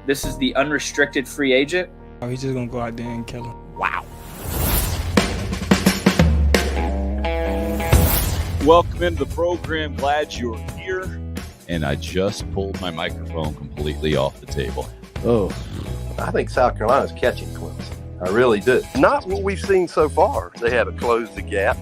This is the unrestricted free agent. Oh, he's just going to go out there and kill him. Wow. Welcome into the program. Glad you're here. And I just pulled my microphone completely off the table. Oh, I think South Carolina's catching Clemson. I really do. Not what we've seen so far. They haven't closed the gap.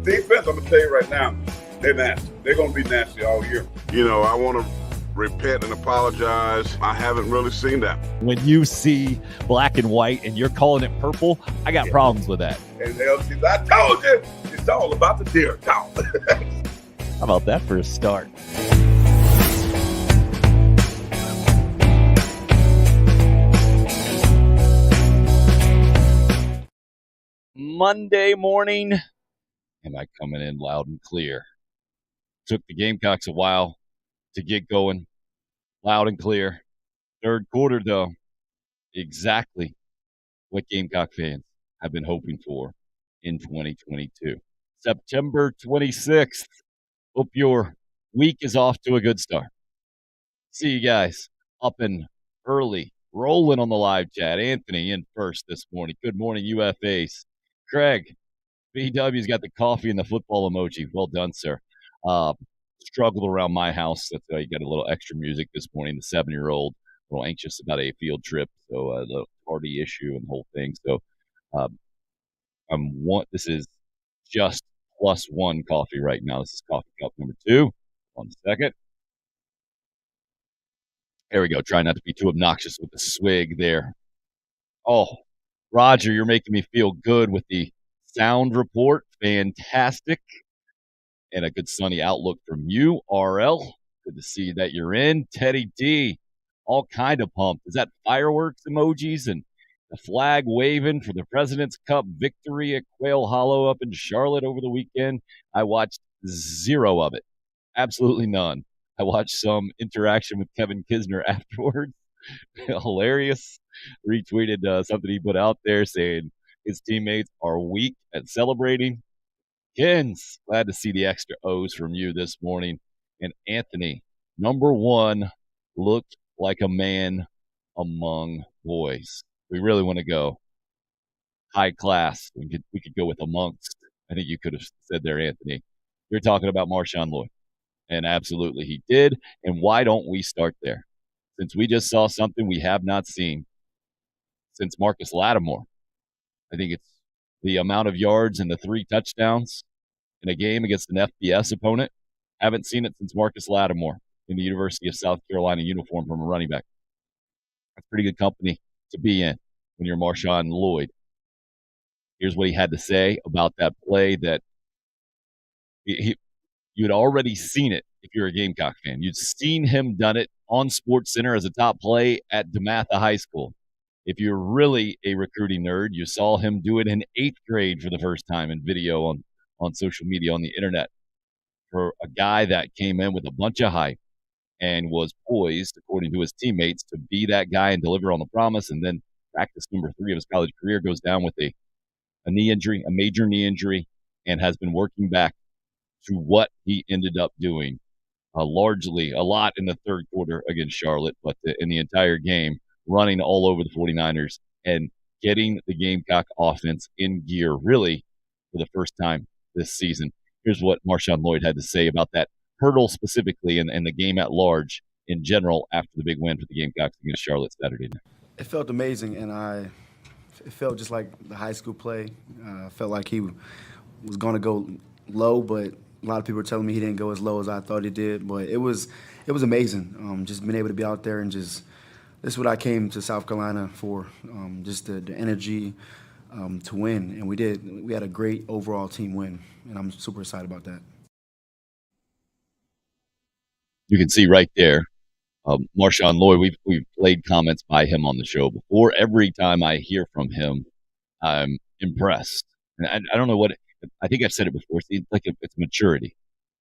Defense, I'm going to tell you right now, they're nasty. They're going to be nasty all year. You know, I want to repent and apologize. I haven't really seen that. When you see black and white and you're calling it purple, I got problems with that. And they'll say, I told you, it's all about the deer talk. How about that for a start? Monday morning, am I coming in loud and clear? Took the Gamecocks a while to get going, loud and clear. Third quarter, though, exactly what Gamecock fans have been hoping for in 2022. September 26th. Hope your week is off to a good start. See you guys up and early, rolling on the live chat. Anthony in first this morning. Good morning, UFAs. Craig, BW's got the coffee and the football emoji. Well done, sir. Struggled around my house. That's why you got a little extra music this morning. The 7-year-old, a little anxious about a field trip, so the party issue and the whole thing. So this is just +1 coffee right now. This is coffee cup number 2. 1 second. There we go. Try not to be too obnoxious with the swig there. Oh, Roger, you're making me feel good with the sound report. Fantastic. And a good sunny outlook from you, RL. Good to see that you're in. Teddy D, all kind of pumped. Is that fireworks emojis and the flag waving for the President's Cup victory at Quail Hollow up in Charlotte over the weekend? I watched 0 of it. Absolutely none. I watched some interaction with Kevin Kisner afterwards. Hilarious. Retweeted something he put out there saying his teammates are weak at celebrating. Kins, glad to see the extra O's from you this morning. And Anthony, number 1, looked like a man among boys. We really want to go high class. We could go with amongst. I think you could have said there, Anthony. You're talking about Marshawn Lloyd. And absolutely he did. And why don't we start there? Since we just saw something we have not seen since Marcus Lattimore. I think it's the amount of yards and the 3 touchdowns in a game against an FBS opponent. Haven't seen it since Marcus Lattimore in the University of South Carolina uniform from a running back. That's pretty good company to be in when you're Marshawn Lloyd. Here's what he had to say about that play that you'd already seen it if you're a Gamecock fan. You'd seen him done it on SportsCenter as a top play at DeMatha High School. If you're really a recruiting nerd, you saw him do it in 8th grade for the first time in video on social media, on the internet. For a guy that came in with a bunch of hype and was poised, according to his teammates, to be that guy and deliver on the promise, and then practice number 3 of his college career goes down with a knee injury, a major knee injury, and has been working back to what he ended up doing. Largely, a lot in the third quarter against Charlotte, but in the entire game, running all over the 49ers and getting the Gamecock offense in gear, really, for the first time this season. Here's what Marshawn Lloyd had to say about that hurdle specifically and the game at large in general after the big win for the Gamecocks against Charlotte Saturday night. It felt amazing, and it felt just like the high school play. I felt like he was going to go low, but a lot of people were telling me he didn't go as low as I thought he did. But it was amazing. Just being able to be out there and just this is what I came to South Carolina for. Just the energy to win, and we did. We had a great overall team win, and I'm super excited about that. You can see right there, Marshawn Lloyd. We've played comments by him on the show before. Every time I hear from him, I'm impressed. And I don't know what. I think I've said it before. It's like it's maturity.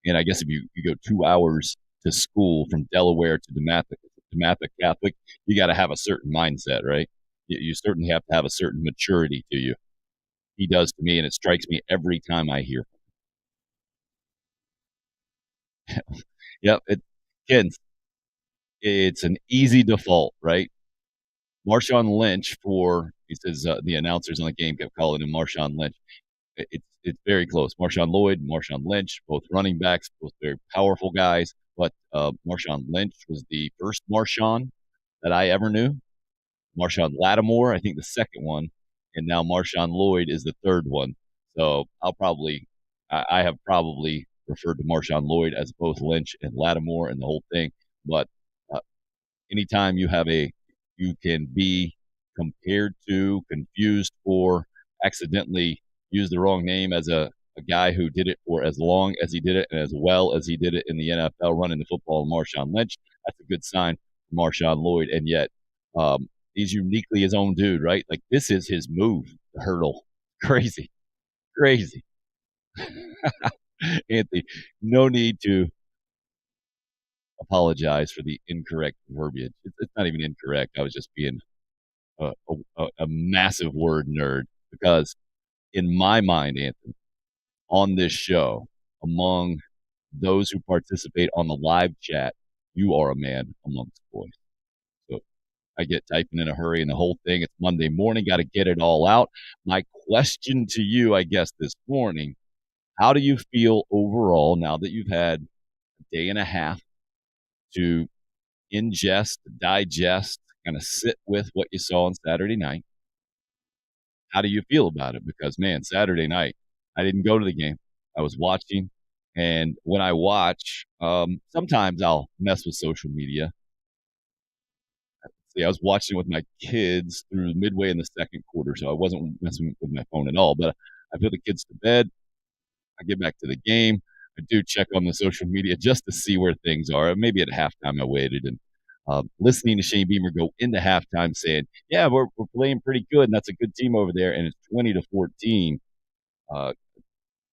And I guess if you go 2 hours to school from Delaware to DeMatha Catholic, you got to have a certain mindset, right? You certainly have to have a certain maturity to you. He does to me, and it strikes me every time I hear from him. Yep, Kens, it's an easy default, right? Marshawn Lynch he says the announcers on the game kept calling him Marshawn Lynch. It's very close. Marshawn Lloyd, Marshawn Lynch, both running backs, both very powerful guys. But Marshawn Lynch was the first Marshawn that I ever knew. Marshawn Lattimore, I think the second one, and now Marshawn Lloyd is the third one. So I have probably referred to Marshawn Lloyd as both Lynch and Lattimore and the whole thing. But anytime you can be compared to, confused for, accidentally use the wrong name as a guy who did it for as long as he did it and as well as he did it in the NFL running the football, Marshawn Lynch, that's a good sign for Marshawn Lloyd. And yet, he's uniquely his own dude, right? Like, this is his move, the hurdle. Crazy. Anthony, no need to apologize for the incorrect verbiage. It's not even incorrect. I was just being a massive word nerd, because in my mind, Anthony, on this show, among those who participate on the live chat, you are a man amongst boys. So I get typing in a hurry and the whole thing. It's Monday morning, got to get it all out. My question to you, I guess, this morning, how do you feel overall now that you've had a day and a half to ingest, digest, kind of sit with what you saw on Saturday night? How do you feel about it? Because, man, Saturday night, I didn't go to the game. I was watching. And when I watch, sometimes I'll mess with social media. See, I was watching with my kids through midway in the second quarter, so I wasn't messing with my phone at all. But I put the kids to bed. I get back to the game. I do check on the social media just to see where things are. Maybe at halftime I waited, and listening to Shane Beamer go into halftime saying, yeah, we're playing pretty good, and that's a good team over there, and it's 20-14.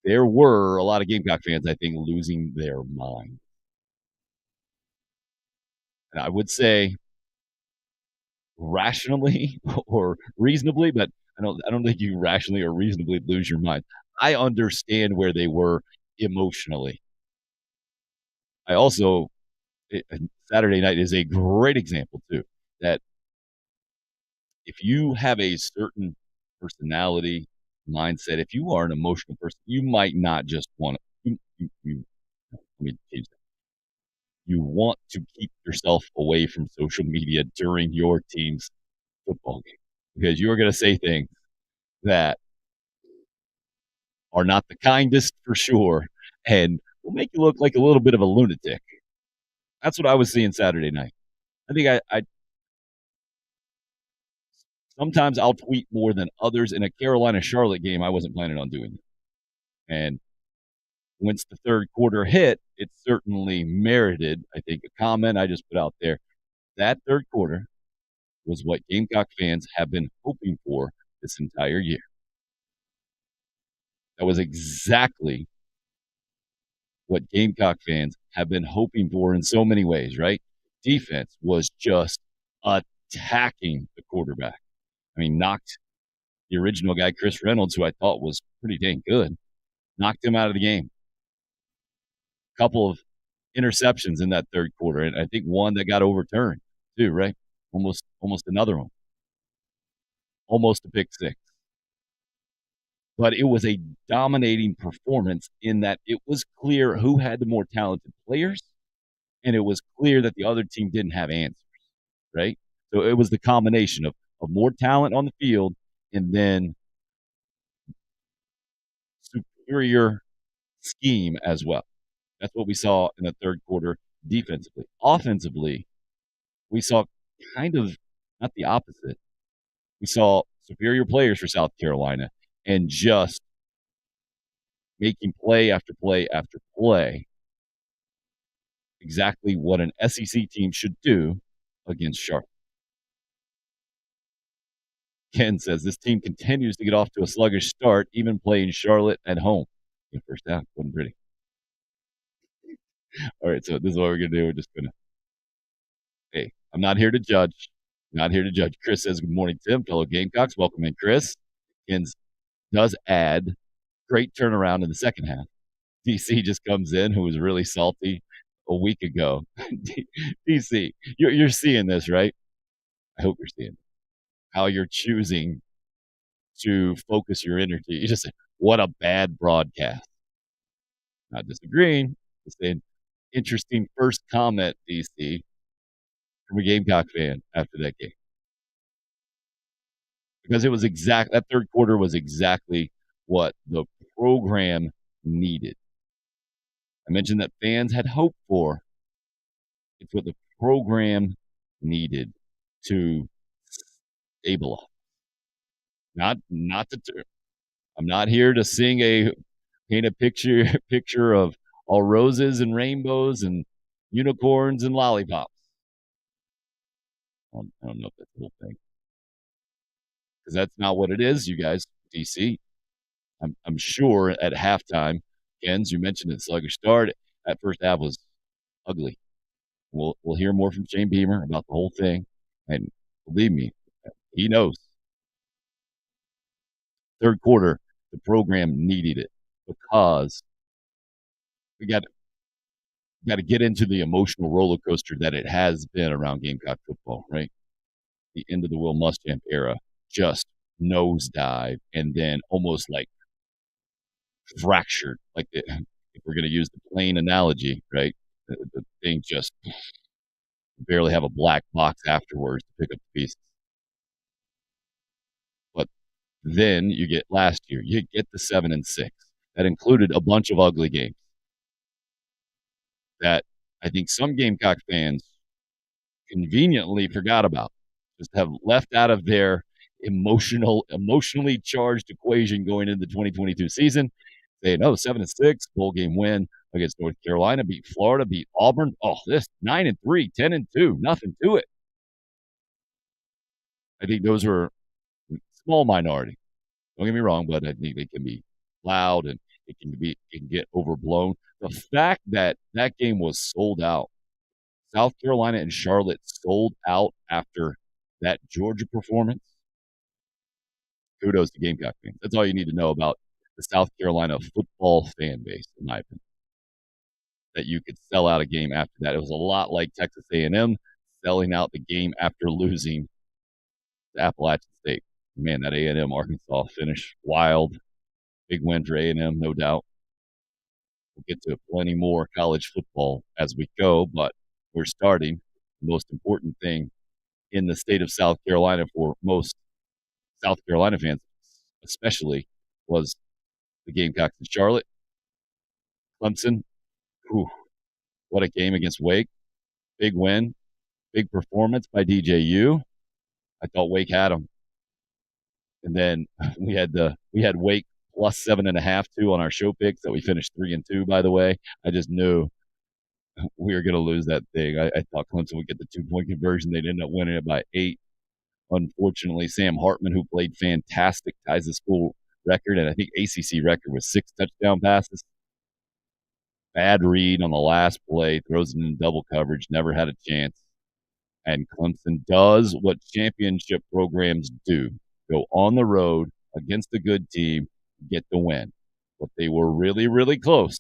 There were a lot of Gamecock fans, I think, losing their mind. And I would say rationally or reasonably, but I don't think you rationally or reasonably lose your mind. I understand where they were emotionally. I also, Saturday night is a great example too, that if you have a certain personality, mindset, if you are an emotional person, you might not just want to, let me change that. You want to keep yourself away from social media during your team's football game, because you're going to say things that are not the kindest for sure, and will make you look like a little bit of a lunatic. That's what I was seeing Saturday night. I think I sometimes I'll tweet more than others. In a Carolina-Charlotte game, I wasn't planning on doing it. And once the third quarter hit, it certainly merited, I think, a comment I just put out there. That third quarter was what Gamecock fans have been hoping for this entire year. That was exactly what Gamecock fans have been hoping for in so many ways, right? Defense was just attacking the quarterback. I mean, knocked the original guy, Chris Reynolds, who I thought was pretty dang good, knocked him out of the game. A couple of interceptions in that third quarter, and I think one that got overturned too, right? Almost another one. Almost a pick six. But it was a dominating performance in that it was clear who had the more talented players, and it was clear that the other team didn't have answers, right? So it was the combination of more talent on the field and then superior scheme as well. That's what we saw in the third quarter defensively. Offensively, we saw kind of not the opposite. We saw superior players for South Carolina and just making play after play after play, exactly what an SEC team should do against Charlotte. Ken says this team continues to get off to a sluggish start, even playing Charlotte at home. The first half wasn't pretty. All right, so this is what we're going to do. We're just going to, hey, I'm not here to judge. Not here to judge. Chris says, good morning, Tim, fellow Gamecocks. Welcome in, Chris. Ken does add great turnaround in the second half. DC just comes in, who was really salty a week ago. DC, you're seeing this, right? I hope you're seeing it. how you're choosing to focus your energy. You just say, what a bad broadcast. Not disagreeing. Just saying, interesting first comment, DC, from a Gamecock fan after that game. Because it was that third quarter was exactly what the program needed. I mentioned that fans had hoped for. It's what the program needed to stabilize. Not to. I'm not here to paint a picture of all roses and rainbows and unicorns and lollipops. I don't know if that's the whole thing, because that's not what it is, you guys. DC. I'm sure at halftime, Jens, you mentioned it, sluggish start. That first half was ugly. We'll hear more from Shane Beamer about the whole thing, and believe me, he knows. Third quarter, the program needed it because we got to get into the emotional roller coaster that it has been around Gamecock football, right? The end of the Will Muschamp era just nosedive and then almost like fractured. Like if we're going to use the plane analogy, right? The thing just barely have a black box afterwards to pick up the pieces. But then you get last year, you get the 7-6. That included a bunch of ugly games that I think some Gamecock fans conveniently forgot about, just have left out of their emotionally charged equation going into the 2022 season. They know 7-6, bowl game win against North Carolina, beat Florida, beat Auburn. Oh, this 9-3, 10-2, nothing to it. I think those are small minority. Don't get me wrong, but I think they can be loud and it can get overblown. The fact that that game was sold out, South Carolina and Charlotte sold out after that Georgia performance. Kudos to Gamecock fans. That's all you need to know about the South Carolina football fan base, in my opinion. That you could sell out a game after that. It was a lot like Texas A&M selling out the game after losing to Appalachian State. Man, that A&M Arkansas finish, wild. Big win for A&M, no doubt. We'll get to plenty more college football as we go, but we're starting. The most important thing in the state of South Carolina for most South Carolina fans, especially, was the Gamecocks in Charlotte. Clemson, what a game against Wake. Big win, big performance by DJU. I thought Wake had them. And then we had Wake plus 7.5 too on our show picks that we finished 3-2, by the way. I just knew we were going to lose that thing. I thought Clemson would get the 2-point conversion. They'd end up winning it by 8. Unfortunately, Sam Hartman, who played fantastic, ties the school record, and I think ACC record was 6 touchdown passes. Bad read on the last play, throws it in double coverage, never had a chance. And Clemson does what championship programs do. Go on the road against a good team, get the win. But they were really, really close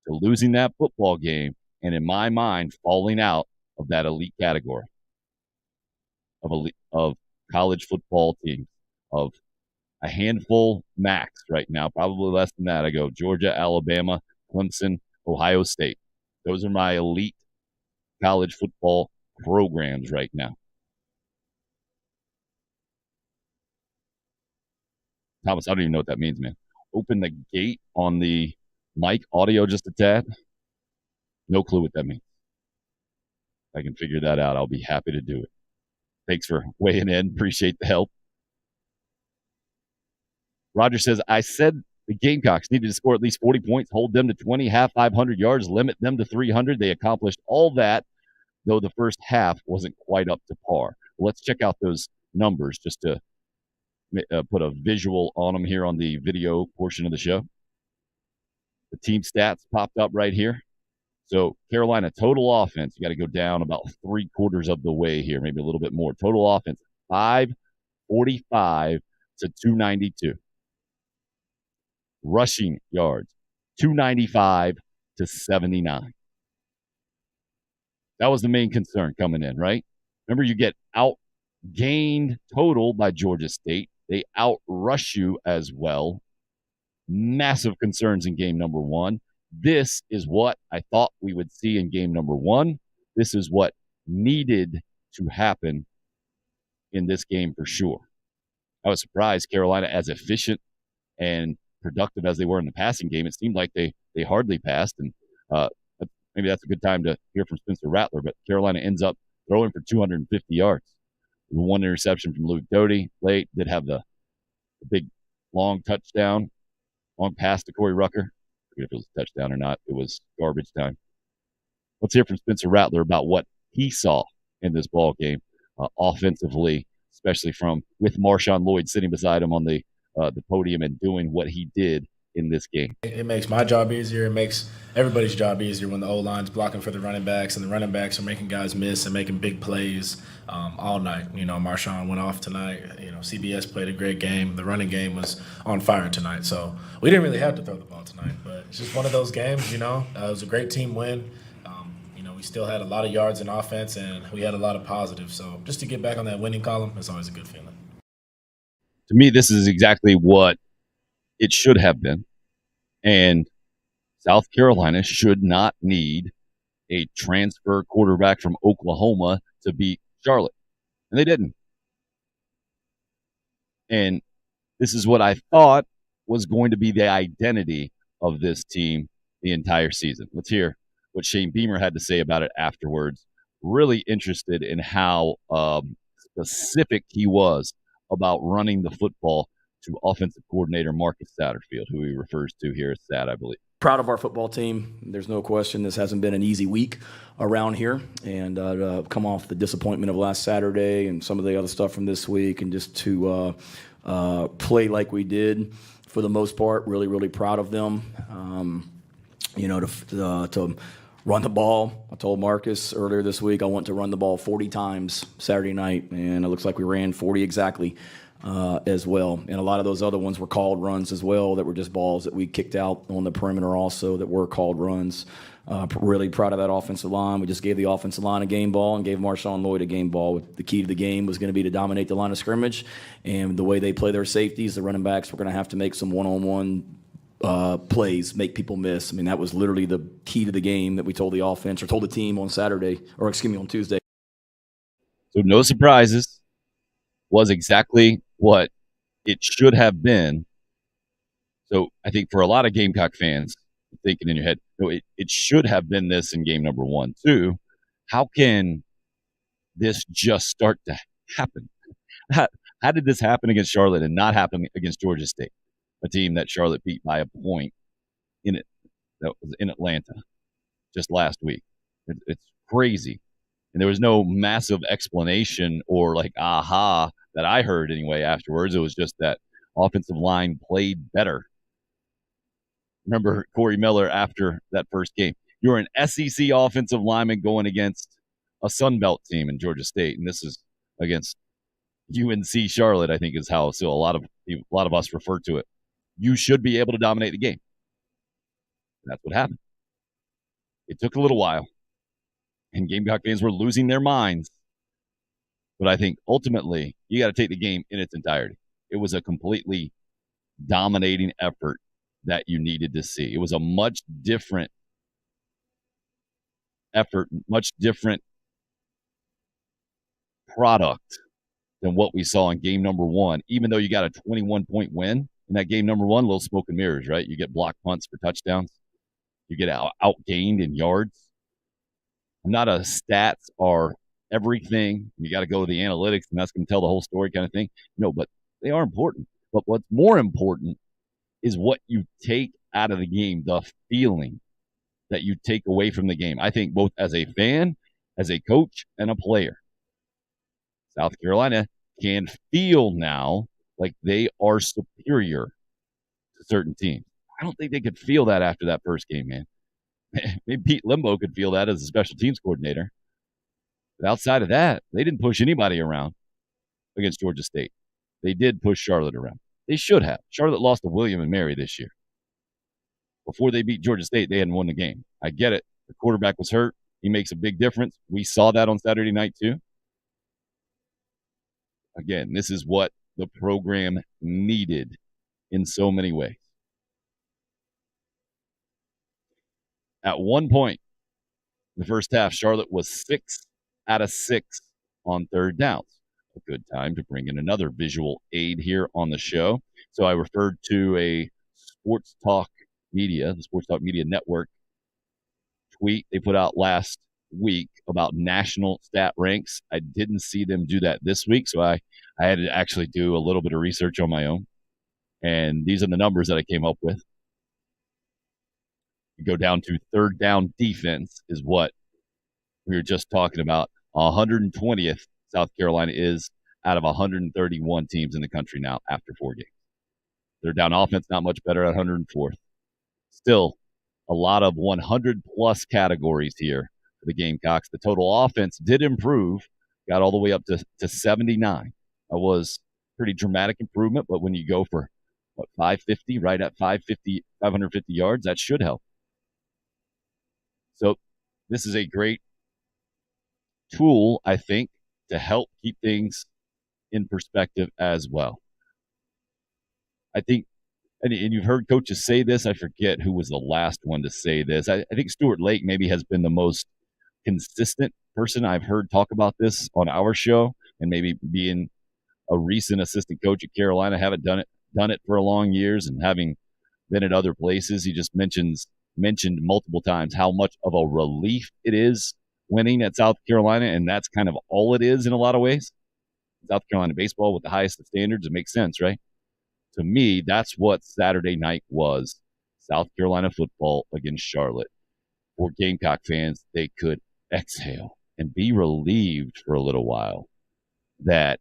to losing that football game and, in my mind, falling out of that elite category of college football teams, of a handful max right now, probably less than that. I go Georgia, Alabama, Clemson, Ohio State. Those are my elite college football programs right now. Thomas, I don't even know what that means, man. Open the gate on the mic audio just a tad. No clue what that means. If I can figure that out, I'll be happy to do it. Thanks for weighing in. Appreciate the help. Roger says, I said the Gamecocks needed to score at least 40 points, hold them to 20, have 500 yards, limit them to 300. They accomplished all that, though the first half wasn't quite up to par. Well, let's check out those numbers just to put a visual on them here on the video portion of the show. The team stats popped up right here. So Carolina, total offense, you got to go down about 3/4 of the way here, maybe a little bit more. Total offense, 545 to 292. Rushing yards, 295 to 79. That was the main concern coming in, right? Remember, you get out gained total by Georgia State. They outrush you as well. Massive concerns in game number one. This is what I thought we would see in game number one. This is what needed to happen in this game for sure. I was surprised Carolina, as efficient and productive as they were in the passing game, it seemed like they hardly passed. And maybe that's a good time to hear from Spencer Rattler. But Carolina ends up throwing for 250 yards. One interception from Luke Doty late. Did have the big long touchdown, long pass to Corey Rucker. I forget if it was a touchdown or not. It was garbage time. Let's hear from Spencer Rattler about what he saw in this ball game offensively, especially with Marshawn Lloyd sitting beside him on the podium and doing what he did in this game. It makes my job easier. It makes everybody's job easier when the O-line's blocking for the running backs and the running backs are making guys miss and making big plays all night. Marshawn went off tonight. CBS played a great game. The running game was on fire tonight. So we didn't really have to throw the ball tonight, but it's just one of those games, it was a great team win. We still had a lot of yards in offense and we had a lot of positives. So just to get back on that winning column, it's always a good feeling. To me, this is exactly what it should have been. And South Carolina should not need a transfer quarterback from Oklahoma to beat Charlotte. And they didn't. And this is what I thought was going to be the identity of this team the entire season. Let's hear what Shane Beamer had to say about it afterwards. Really interested in how specific he was about running the football to offensive coordinator Marcus Satterfield, who he refers to here as Sat, I believe. Proud of our football team. There's no question this hasn't been an easy week around here. And to come off the disappointment of last Saturday and some of the other stuff from this week and just to play like we did for the most part, really, really proud of them. To run the ball. I told Marcus earlier this week I want to run the ball 40 times Saturday night, and it looks like we ran 40 exactly as well. And a lot of those other ones were called runs as well that were just balls that we kicked out on the perimeter also that were called runs. Really proud of that offensive line. We just gave the offensive line a game ball and gave Marshawn Lloyd a game ball. The key to the game was going to be to dominate the line of scrimmage, and the way they play their safeties, the running backs were going to have to make some one-on-one plays, make people miss. I mean, that was literally the key to the game that we told the offense or told the team on Tuesday. So no surprises. Was exactly what it should have been. So I think for a lot of Gamecock fans thinking in your head, no, it should have been this in game number 1, too. How can this just start to happen? How did this happen against Charlotte and not happen against Georgia State? A team that Charlotte beat by a point that was in Atlanta just last week. It's crazy. And there was no massive explanation or aha that I heard anyway afterwards. It was just that offensive line played better. Remember Corey Miller after that first game. You're an SEC offensive lineman going against a Sun Belt team in Georgia State, and this is against UNC Charlotte, I think is how a lot of us refer to it. You should be able to dominate the game. That's what happened. It took a little while, and Gamecock fans were losing their minds. But I think ultimately, you got to take the game in its entirety. It was a completely dominating effort that you needed to see. It was a much different effort, much different product than what we saw in game number 1, even though you got a 21-point win. In that game number 1, little smoke and mirrors, right? You get block punts for touchdowns. You get outgained in yards. I'm not a stats are everything. You got to go to the analytics, and that's going to tell the whole story kind of thing. No, but they are important. But what's more important is what you take out of the game, the feeling that you take away from the game. I think both as a fan, as a coach, and a player, South Carolina can feel now like they are superior to certain teams. I don't think they could feel that after that first game, man. Maybe Pete Limbo could feel that as a special teams coordinator. But outside of that, they didn't push anybody around against Georgia State. They did push Charlotte around. They should have. Charlotte lost to William and Mary this year. Before they beat Georgia State, they hadn't won the game. I get it. The quarterback was hurt. He makes a big difference. We saw that on Saturday night, too. Again, this is what the program needed in so many ways. At one point, the first half, Charlotte was 6 out of 6 on third downs. A good time to bring in another visual aid here on the show. So I referred to a Sports Talk Media, the Sports Talk Media Network tweet they put out last week about national stat ranks. I didn't see them do that this week, so I had to actually do a little bit of research on my own. And these are the numbers that I came up with. You go down to third down defense is what we were just talking about. 120th South Carolina is out of 131 teams in the country now after 4 games. Third down offense, not much better at 104th. Still, a lot of 100-plus categories here for the Gamecocks. The total offense did improve, got all the way up to 79. That was pretty dramatic improvement, but when you go for, 550, right at 550 yards, that should help. So this is a great tool, I think, to help keep things in perspective as well. I think, and you've heard coaches say this, I forget who was the last one to say this. I think Stuart Lake maybe has been the most consistent person I've heard talk about this on our show, and maybe being a recent assistant coach at Carolina, haven't done it for a long years, and having been at other places, he just mentioned multiple times how much of a relief it is winning at South Carolina, and that's kind of all it is in a lot of ways. South Carolina baseball with the highest of standards, it makes sense, right? To me, that's what Saturday night was. South Carolina football against Charlotte. For Gamecock fans, they could exhale and be relieved for a little while that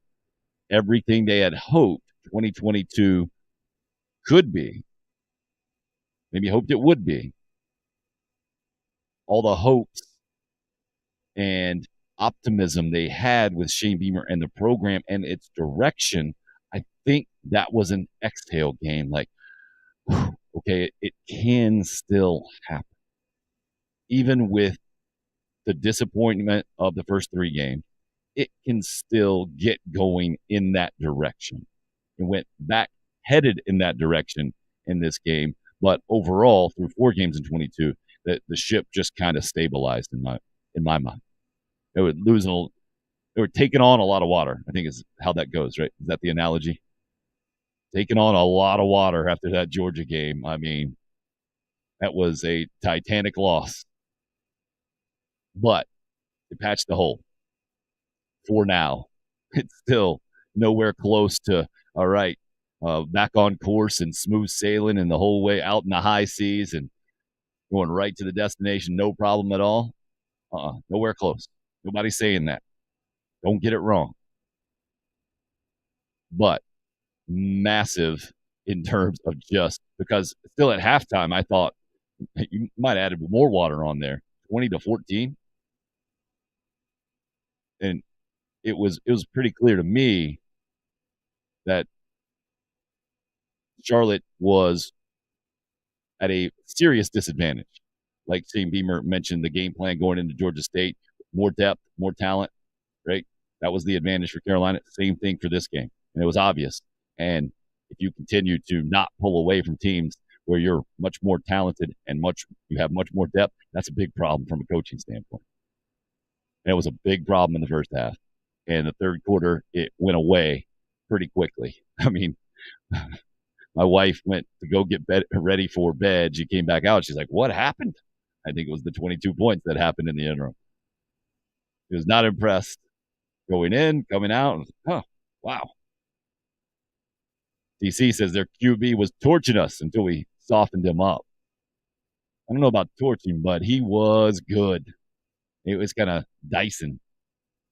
everything they had hoped 2022 could be, maybe hoped it would be, all the hopes and optimism they had with Shane Beamer and the program and its direction, I think that was an exhale game. Like, okay, it can still happen. Even with the disappointment of the first 3 games, it can still get going in that direction. It went back, headed in that direction in this game. But overall, through 4 games in 22, the ship just kind of stabilized in my mind. They were taking on a lot of water, I think is how that goes, right? Is that the analogy? Taking on a lot of water after that Georgia game. I mean, that was a titanic loss. But they patched the hole. For now, it's still nowhere close to, all right, back on course and smooth sailing and the whole way out in the high seas and going right to the destination, no problem at all. Nowhere close. Nobody's saying that. Don't get it wrong. But massive in terms of just because still at halftime, I thought you might have added more water on there, 20-14. And it was pretty clear to me that Charlotte was at a serious disadvantage. Like Shane Beamer mentioned, the game plan going into Georgia State, more depth, more talent, right? That was the advantage for Carolina. Same thing for this game. And it was obvious. And if you continue to not pull away from teams where you're much more talented and you have much more depth, that's a big problem from a coaching standpoint. And it was a big problem in the first half. And the third quarter, it went away pretty quickly. I mean, my wife went to go get ready for bed. She came back out. She's like, what happened? I think it was the 22 points that happened in the interim. She was not impressed going in, coming out. Wow. DC says their QB was torching us until we softened him up. I don't know about torching, but he was good. It was kind of dicing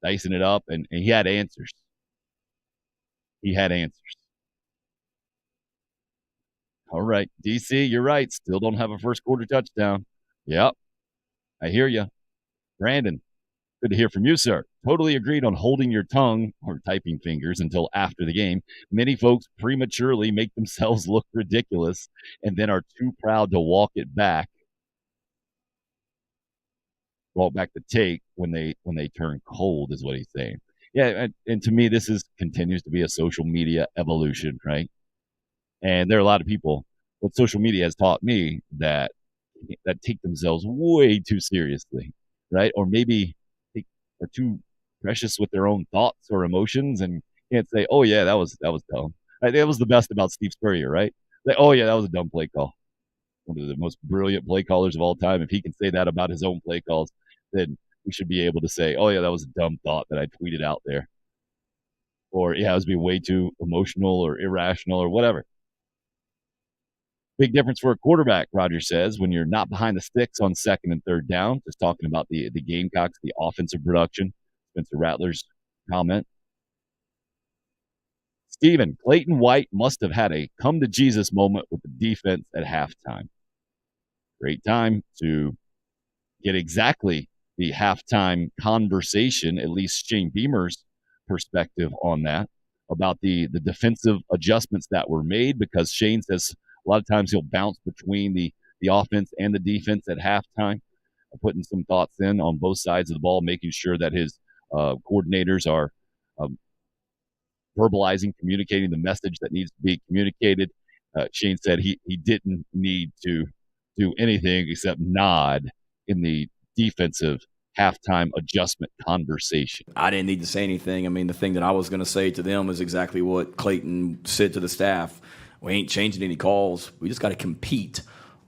it up, and he had answers. All right, DC, you're right. Still don't have a first quarter touchdown. Yep, I hear you. Brandon, good to hear from you, sir. Totally agreed on holding your tongue or typing fingers until after the game. Many folks prematurely make themselves look ridiculous and then are too proud to walk back the take when they turn cold, is what he's saying. Yeah, and to me, this continues to be a social media evolution, right? And there are a lot of people. What social media has taught me that take themselves way too seriously, right? Or maybe they are too precious with their own thoughts or emotions and can't say, "Oh yeah, that was dumb." Right? That was the best about Steve Spurrier, right? Like, "Oh yeah, that was a dumb play call." One of the most brilliant play callers of all time. If he can say that about his own play calls, then we should be able to say, "Oh yeah, that was a dumb thought that I tweeted out there," or "Yeah, I was being way too emotional or irrational or whatever." Big difference for a quarterback, Roger says, when you're not behind the sticks on second and third down. Just talking about the Gamecocks, the offensive production. Spencer Rattler's comment. Steven, Clayton White must have had a come-to-Jesus moment with the defense at halftime. Great time to get exactly the halftime conversation, at least Shane Beamer's perspective on that, about the defensive adjustments that were made, because Shane says a lot of times he'll bounce between the offense and the defense at halftime, putting some thoughts in on both sides of the ball, making sure that his coordinators are verbalizing, communicating the message that needs to be communicated. Shane said he didn't need to do anything except nod in the defensive halftime adjustment conversation. I didn't need to say anything. I mean, the thing that I was going to say to them is exactly what Clayton said to the staff. We ain't changing any calls. We just got to compete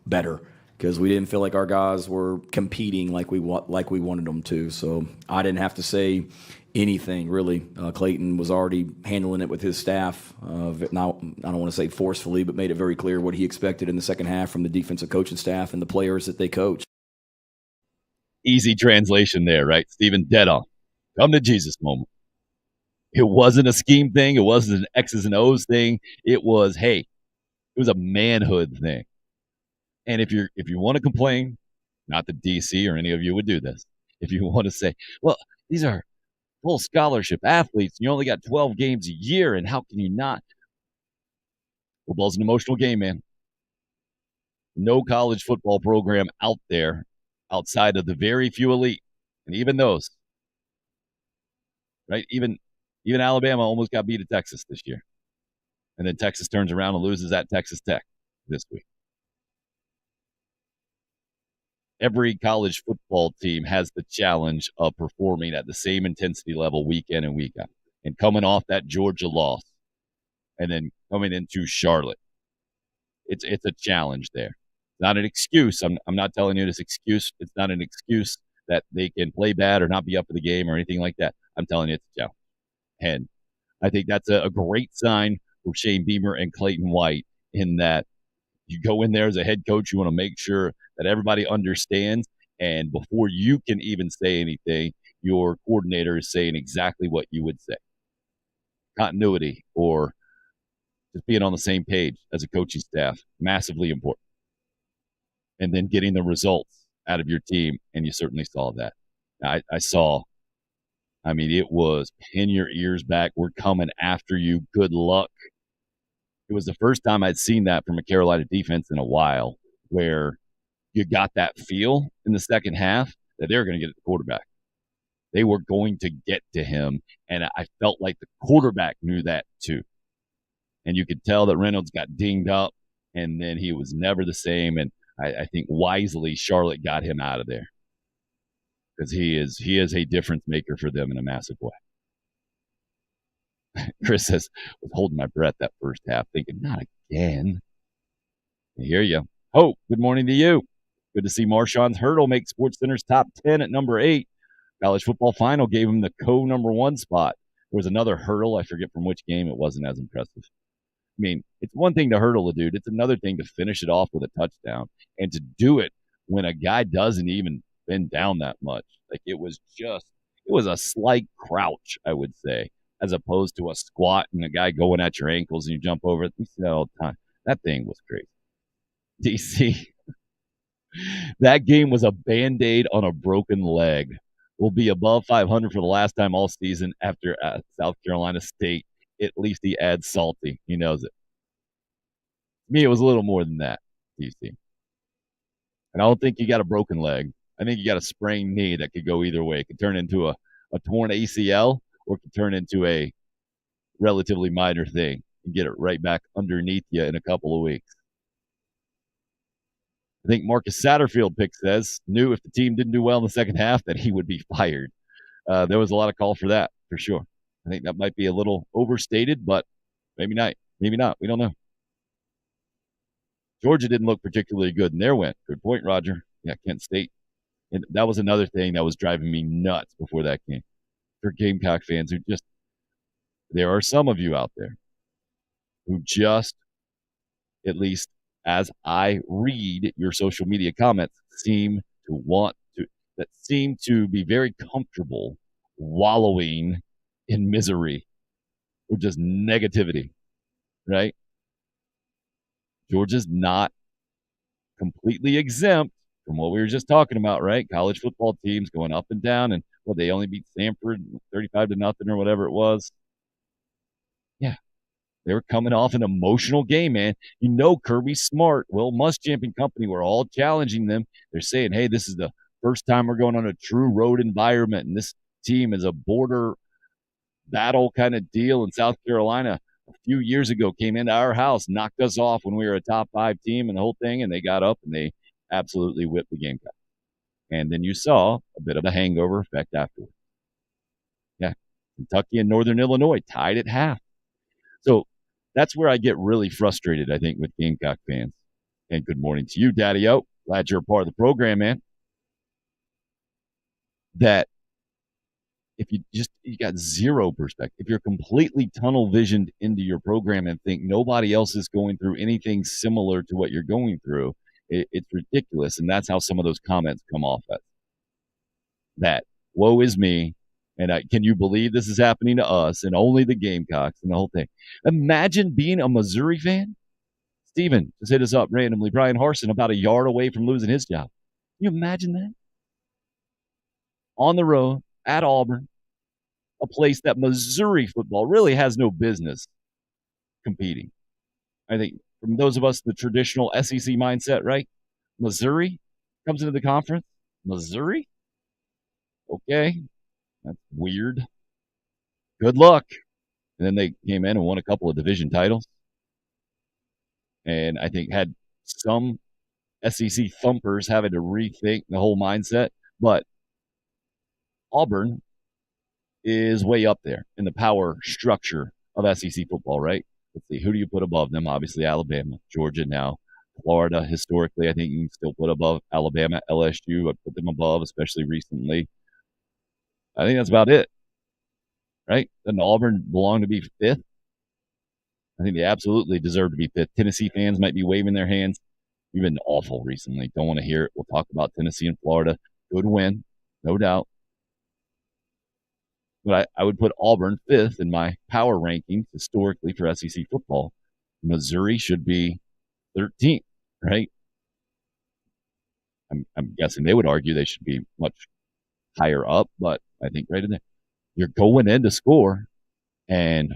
better, because we didn't feel like our guys were competing like we wanted them to. So I didn't have to say anything, really. Clayton was already handling it with his staff. Now, I don't want to say forcefully, but made it very clear what he expected in the second half from the defensive coaching staff and the players that they coach. Easy translation there, right? Stephen, dead on. Come to Jesus moment. It wasn't a scheme thing. It wasn't an X's and O's thing. It was, hey, it was a manhood thing. And if you want to complain, not that DC or any of you would do this, if you want to say, well, these are full scholarship athletes, and you only got 12 games a year, and how can you not? Football's an emotional game, man. No college football program out there outside of the very few elite, and even those, right? Even Alabama almost got beat at Texas this year. And then Texas turns around and loses at Texas Tech this week. Every college football team has the challenge of performing at the same intensity level week in and week out. And coming off that Georgia loss and then coming into Charlotte, it's a challenge there. Not an excuse. I'm not telling you this excuse. It's not an excuse that they can play bad or not be up for the game or anything like that. I'm telling you it's a challenge. And I think that's a great sign for Shane Beamer and Clayton White, in that you go in there as a head coach, you want to make sure that everybody understands, and before you can even say anything, your coordinator is saying exactly what you would say. Continuity, or just being on the same page as a coaching staff, massively important. And then getting the results out of your team, and you certainly saw that. I mean, it was pin your ears back. We're coming after you. Good luck. It was the first time I'd seen that from a Carolina defense in a while, where you got that feel in the second half that they were going to get at the quarterback. They were going to get to him, and I felt like the quarterback knew that too. And you could tell that Reynolds got dinged up, and then he was never the same. And I think wisely Charlotte got him out of there, because he is a difference maker for them in a massive way. Chris says, was holding my breath that first half, thinking, not again. I hear you. Hope, good morning to you. Good to see Marshawn's hurdle make SportsCenter's top 10 at number 8. College football final gave him the number 1 spot. There was another hurdle. I forget from which game. It wasn't as impressive. I mean, it's one thing to hurdle a dude. It's another thing to finish it off with a touchdown, and to do it when a guy doesn't even bend down that much. Like, it was a slight crouch, I would say, as opposed to a squat and a guy going at your ankles and you jump over it. We see that all the time. That thing was crazy. DC, that game was a Band-Aid on a broken leg. We'll be above 500 for the last time all season after South Carolina State. At least he adds salty. He knows it. To me, it was a little more than that, DC. And I don't think you got a broken leg. I think you got a sprained knee that could go either way. It could turn into a torn ACL, or it could turn into a relatively minor thing and get it right back underneath you in a couple of weeks. I think Marcus Satterfield pick says knew if the team didn't do well in the second half that he would be fired. There was a lot of call for that, for sure. I think that might be a little overstated, but maybe not. Maybe not. We don't know. Georgia didn't look particularly good in their win. Good point, Roger. Yeah, Kent State. And that was another thing that was driving me nuts before that game. For Gamecock fans who just, there are some of you out there who just, at least as I read your social media comments, seem to be very comfortable wallowing in misery or just negativity, right? Georgia's not completely exempt from what we were just talking about, right? College football teams going up and down, and they only beat Stanford 35-0 or whatever it was. Yeah, they were coming off an emotional game, man. You know, Kirby Smart, Will Muschamp and company were all challenging them. They're saying, hey, this is the first time we're going on a true road environment, and this team is a border battle kind of deal in South Carolina. A few years ago, came into our house, knocked us off when we were a top 5 team and the whole thing, and they got up and they absolutely whipped the Gamecocks. And then you saw a bit of a hangover effect afterwards. Yeah, Kentucky and Northern Illinois tied at half. So that's where I get really frustrated, I think, with Gamecock fans. And good morning to you, Daddy-O. Glad you're a part of the program, man. That if you got zero perspective, if you're completely tunnel visioned into your program and think nobody else is going through anything similar to what you're going through, it's ridiculous. And that's how some of those comments come off as. That, woe is me, and can you believe this is happening to us and only the Gamecocks and the whole thing. Imagine being a Missouri fan. Steven just hit us up randomly. Brian Harsin about a yard away from losing his job. Can you imagine that? On the road, at Auburn, a place that Missouri football really has no business competing. I think from those of us, the traditional SEC mindset, right? Missouri comes into the conference. Missouri? Okay. That's weird. Good luck. And then they came in and won a couple of division titles. And I think had some SEC thumpers having to rethink the whole mindset. But Auburn is way up there in the power structure of SEC football, right? Let's see, who do you put above them? Obviously, Alabama, Georgia now. Florida, historically, I think you can still put above Alabama, LSU. I'd put them above, especially recently. I think that's about it, right? Doesn't Auburn belong to be 5th? I think they absolutely deserve to be 5th. Tennessee fans might be waving their hands. You've been awful recently. Don't want to hear it. We'll talk about Tennessee and Florida. Good win, no doubt. But I would put Auburn 5th in my power rankings historically for SEC football. Missouri should be 13th, right? I'm guessing they would argue they should be much higher up, but I think right in there. You're going in to score, and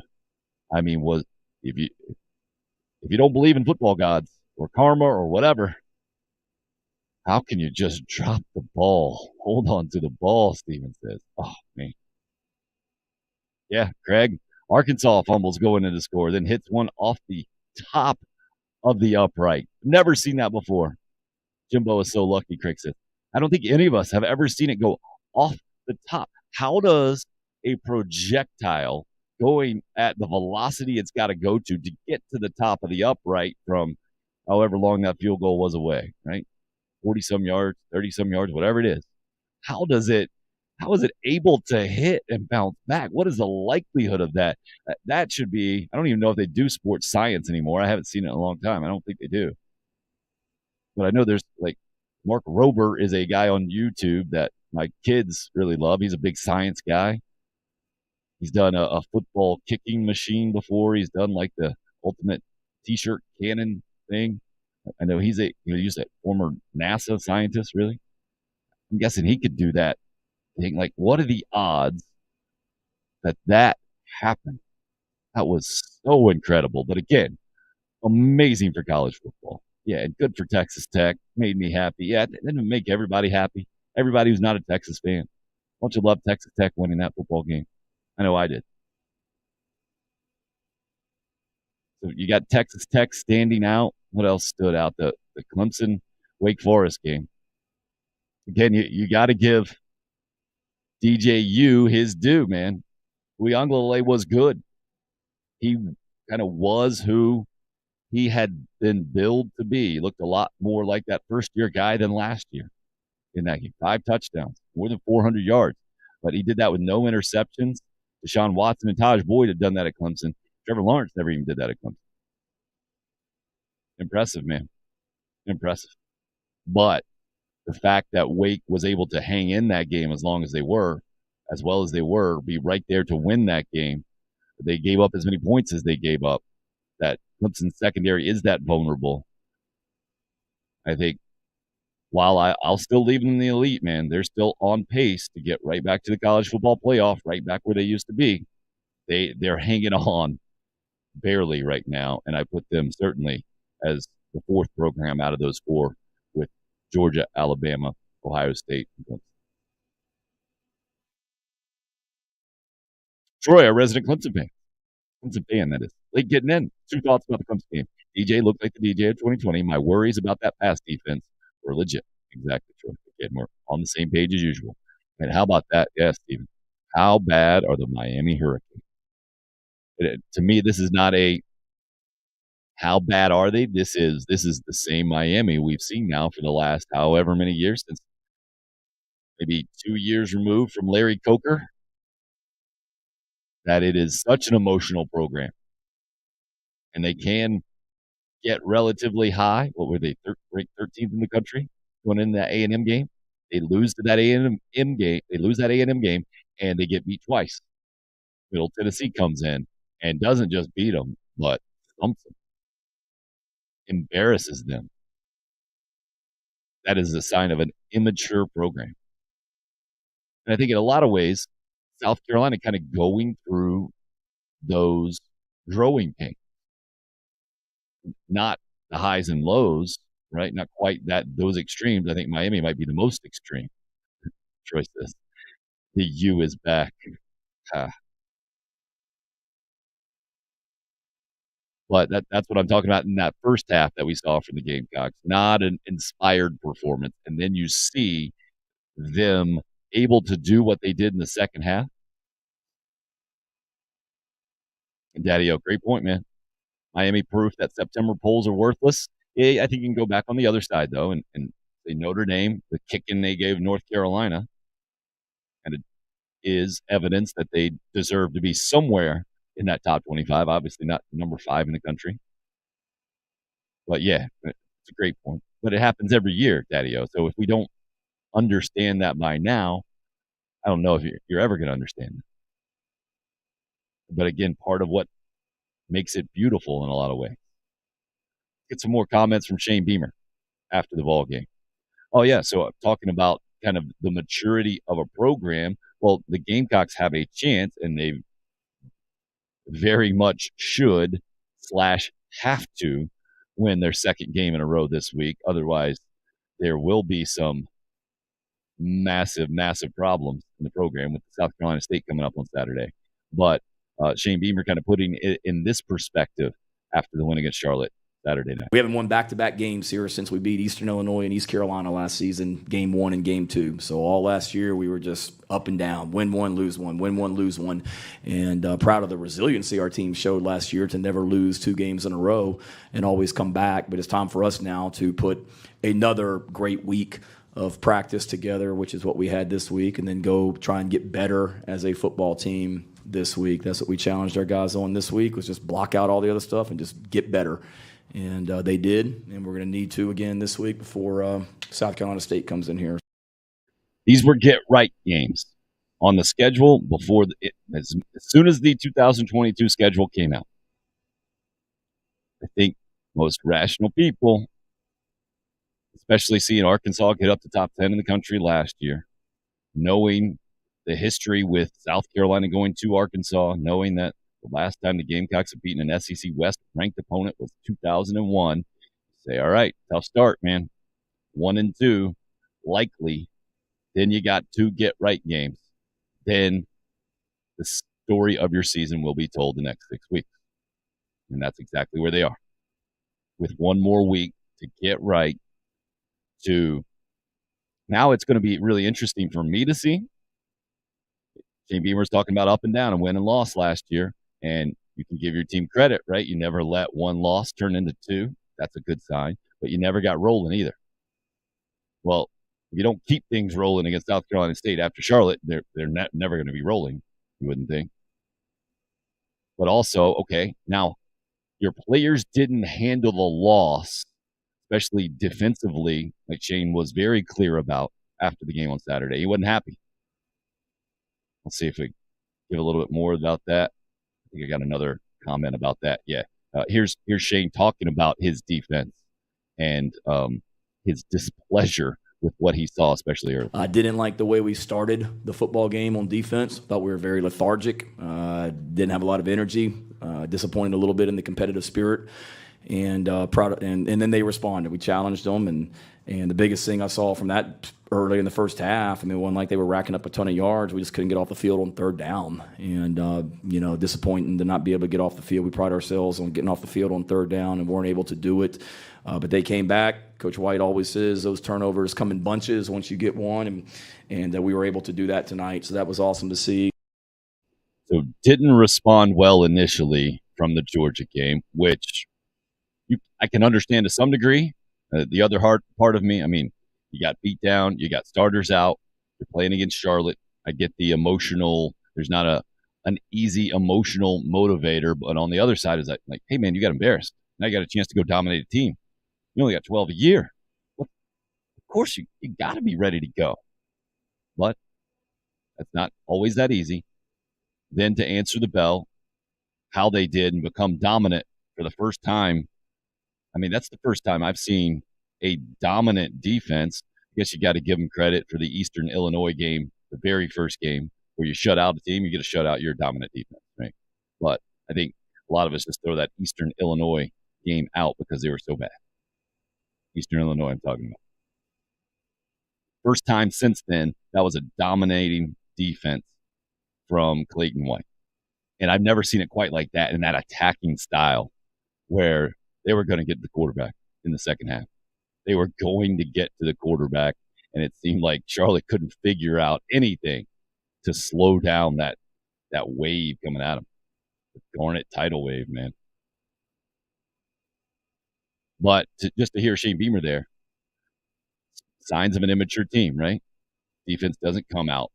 I mean, if you don't believe in football gods or karma or whatever, how can you just drop the ball? Hold on to the ball, Steven says. Oh, man. Yeah, Craig. Arkansas fumbles going in to score, then hits one off the top of the upright. Never seen that before. Jimbo is so lucky, Craig says. I don't think any of us have ever seen it go off the top. How does a projectile going at the velocity it's got to go to get to the top of the upright from however long that field goal was away, right? 40-some yards, 30-some yards, whatever it is. How is it able to hit and bounce back? What is the likelihood of that? That should be, I don't even know if they do sports science anymore. I haven't seen it in a long time. I don't think they do. But I know there's like Mark Rober is a guy on YouTube that my kids really love. He's a big science guy. He's done a football kicking machine before. He's done like the ultimate T-shirt cannon thing. I know he's a former NASA scientist, really. I'm guessing he could do that. Like, what are the odds that happened? That was so incredible. But again, amazing for college football. Yeah, and good for Texas Tech. Made me happy. Yeah, it didn't make everybody happy. Everybody who's not a Texas fan. Don't you love Texas Tech winning that football game? I know I did. So you got Texas Tech standing out. What else stood out? The Clemson Wake Forest game. Again, you got to give DJU his due, man. Uiagalelei was good. He kind of was who he had been billed to be. He looked a lot more like that first-year guy than last year in that game. 5 touchdowns, more than 400 yards. But he did that with no interceptions. Deshaun Watson and Taj Boyd had done that at Clemson. Trevor Lawrence never even did that at Clemson. Impressive, man. Impressive. But the fact that Wake was able to hang in that game as long as they were, as well as they were, be right there to win that game. They gave up as many points as they gave up. That Clemson secondary is that vulnerable. I think while I'll still leave them in the elite, man, they're still on pace to get right back to the college football playoff, right back where they used to be. They're hanging on barely right now, and I put them certainly as the 4th program out of those 4 with Georgia, Alabama, Ohio State, and Clemson. Troy, a resident Clemson fan. Clemson fan, that is. Late getting in. 2 thoughts about the Clemson game. DJ looked like the DJ of 2020. My worries about that pass defense were legit. Exactly, Troy. Again, we're on the same page as usual. And how about that? Yes, Steven. How bad are the Miami Hurricanes? To me, this is not a how bad are they? This is the same Miami we've seen now for the last however many years, since maybe 2 years removed from Larry Coker, that it is such an emotional program. And they can get relatively high. What were they, ranked 13th in the country going into that A&M game? They lose to that A&M game. They lose that A&M game, and they get beat twice. Middle Tennessee comes in and doesn't just beat them, but thumps them, embarrasses them. That is a sign of an immature program. And I think in a lot of ways, South Carolina kind of going through those growing pains. Not the highs and lows, right? Not quite those extremes. I think Miami might be the most extreme. Troy says, the U is back. But that's what I'm talking about in that first half that we saw from the Gamecocks. Not an inspired performance. And then you see them able to do what they did in the second half. And Daddy-O, great point, man. Miami proof that September polls are worthless. Yeah, I think you can go back on the other side, though, and say Notre Dame, the kicking they gave North Carolina, and it is evidence that they deserve to be somewhere in that top 25, obviously not number 5 in the country. But, yeah, it's a great point. But it happens every year, Daddy-O. So if we don't understand that by now, I don't know if you're ever going to understand it. But, again, part of what makes it beautiful in a lot of ways. Get some more comments from Shane Beamer after the ball game. Oh, yeah, so talking about kind of the maturity of a program. Well, the Gamecocks have a chance, and they very much should / have to win their second game in a row this week. Otherwise, there will be some massive, massive problems in the program with South Carolina State coming up on Saturday. But Shane Beamer kind of putting it in this perspective after the win against Charlotte Saturday night. We haven't won back-to-back games here since we beat Eastern Illinois and East Carolina last season, game 1 and game 2. So all last year we were just up and down, win one, lose one, win one, lose one. And proud of the resiliency our team showed last year to never lose 2 games in a row and always come back. But it's time for us now to put another great week of practice together, which is what we had this week, and then go try and get better as a football team this week. That's what we challenged our guys on this week, was just block out all the other stuff and just get better. And they did, and we're going to need to again this week before South Carolina State comes in here. These were get-right games on the schedule before as soon as the 2022 schedule came out. I think most rational people, especially seeing Arkansas get up to top 10 in the country last year, knowing the history with South Carolina going to Arkansas, knowing that the last time the Gamecocks have beaten an SEC West ranked opponent was 2001. Say, all right, tough start, man. 1-2, likely. Then you got 2 get-right games. Then story of your season will be told the next 6 weeks. And that's exactly where they are. With one more week to get right to now, it's going to be really interesting for me to see. Shane Beamer's talking about up and down and win and loss last year. And you can give your team credit, right? You never let one loss turn into two. That's a good sign. But you never got rolling either. Well, if you don't keep things rolling against South Carolina State after Charlotte, they're never going to be rolling, you wouldn't think. But also, okay, now your players didn't handle the loss, especially defensively, like Shane was very clear about after the game on Saturday. He wasn't happy. Let's see if we give a little bit more about that. I think I got another comment about that. Yeah. Here's Shane talking about his defense and his displeasure with what he saw, especially early. I didn't like the way we started the football game on defense. Thought we were very lethargic. Didn't have a lot of energy. Disappointed a little bit in the competitive spirit. And then they responded. We challenged them, and the biggest thing I saw from that early in the first half, I mean, it wasn't like they were racking up a ton of yards. We just couldn't get off the field on third down, and disappointing to not be able to get off the field. We pride ourselves on getting off the field on third down and weren't able to do it. But they came back. Coach White always says those turnovers come in bunches once you get one, and we were able to do that tonight. So that was awesome to see. So didn't respond well initially from the Georgia game, which I can understand to some degree. The other hard part of me, I mean, you got beat down, you got starters out, you're playing against Charlotte. I get the emotional. There's not an easy emotional motivator, but on the other side is like, hey man, you got embarrassed. Now you got a chance to go dominate a team. You only got 12 a year. Well, of course you got to be ready to go, but that's not always that easy. Then to answer the bell, how they did and become dominant for the first time. I mean, that's the first time I've seen a dominant defense. I guess you got to give them credit for the Eastern Illinois game, the very first game where you shut out a team, you get a shutout, you're a dominant defense, right? But I think a lot of us just throw that Eastern Illinois game out because they were so bad. Eastern Illinois, I'm talking about. First time since then, that was a dominating defense from Clayton White. And I've never seen it quite like that in that attacking style where they were going to get the quarterback in the second half. They were going to get to the quarterback, and it seemed like Charlotte couldn't figure out anything to slow down that wave coming at them. The Garnet tidal wave, man. But just to hear Shane Beamer there, signs of an immature team, right? Defense doesn't come out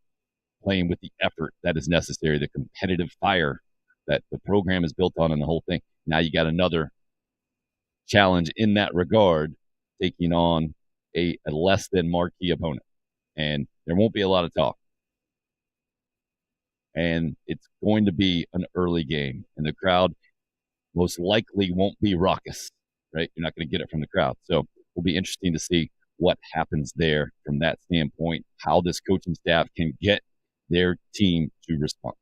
playing with the effort that is necessary, the competitive fire that the program is built on and the whole thing. Now you got another challenge in that regard, taking on a less than marquee opponent. And there won't be a lot of talk. And it's going to be an early game. And the crowd most likely won't be raucous, right? You're not going to get it from the crowd. So it'll be interesting to see what happens there from that standpoint, how this coaching staff can get their team to respond.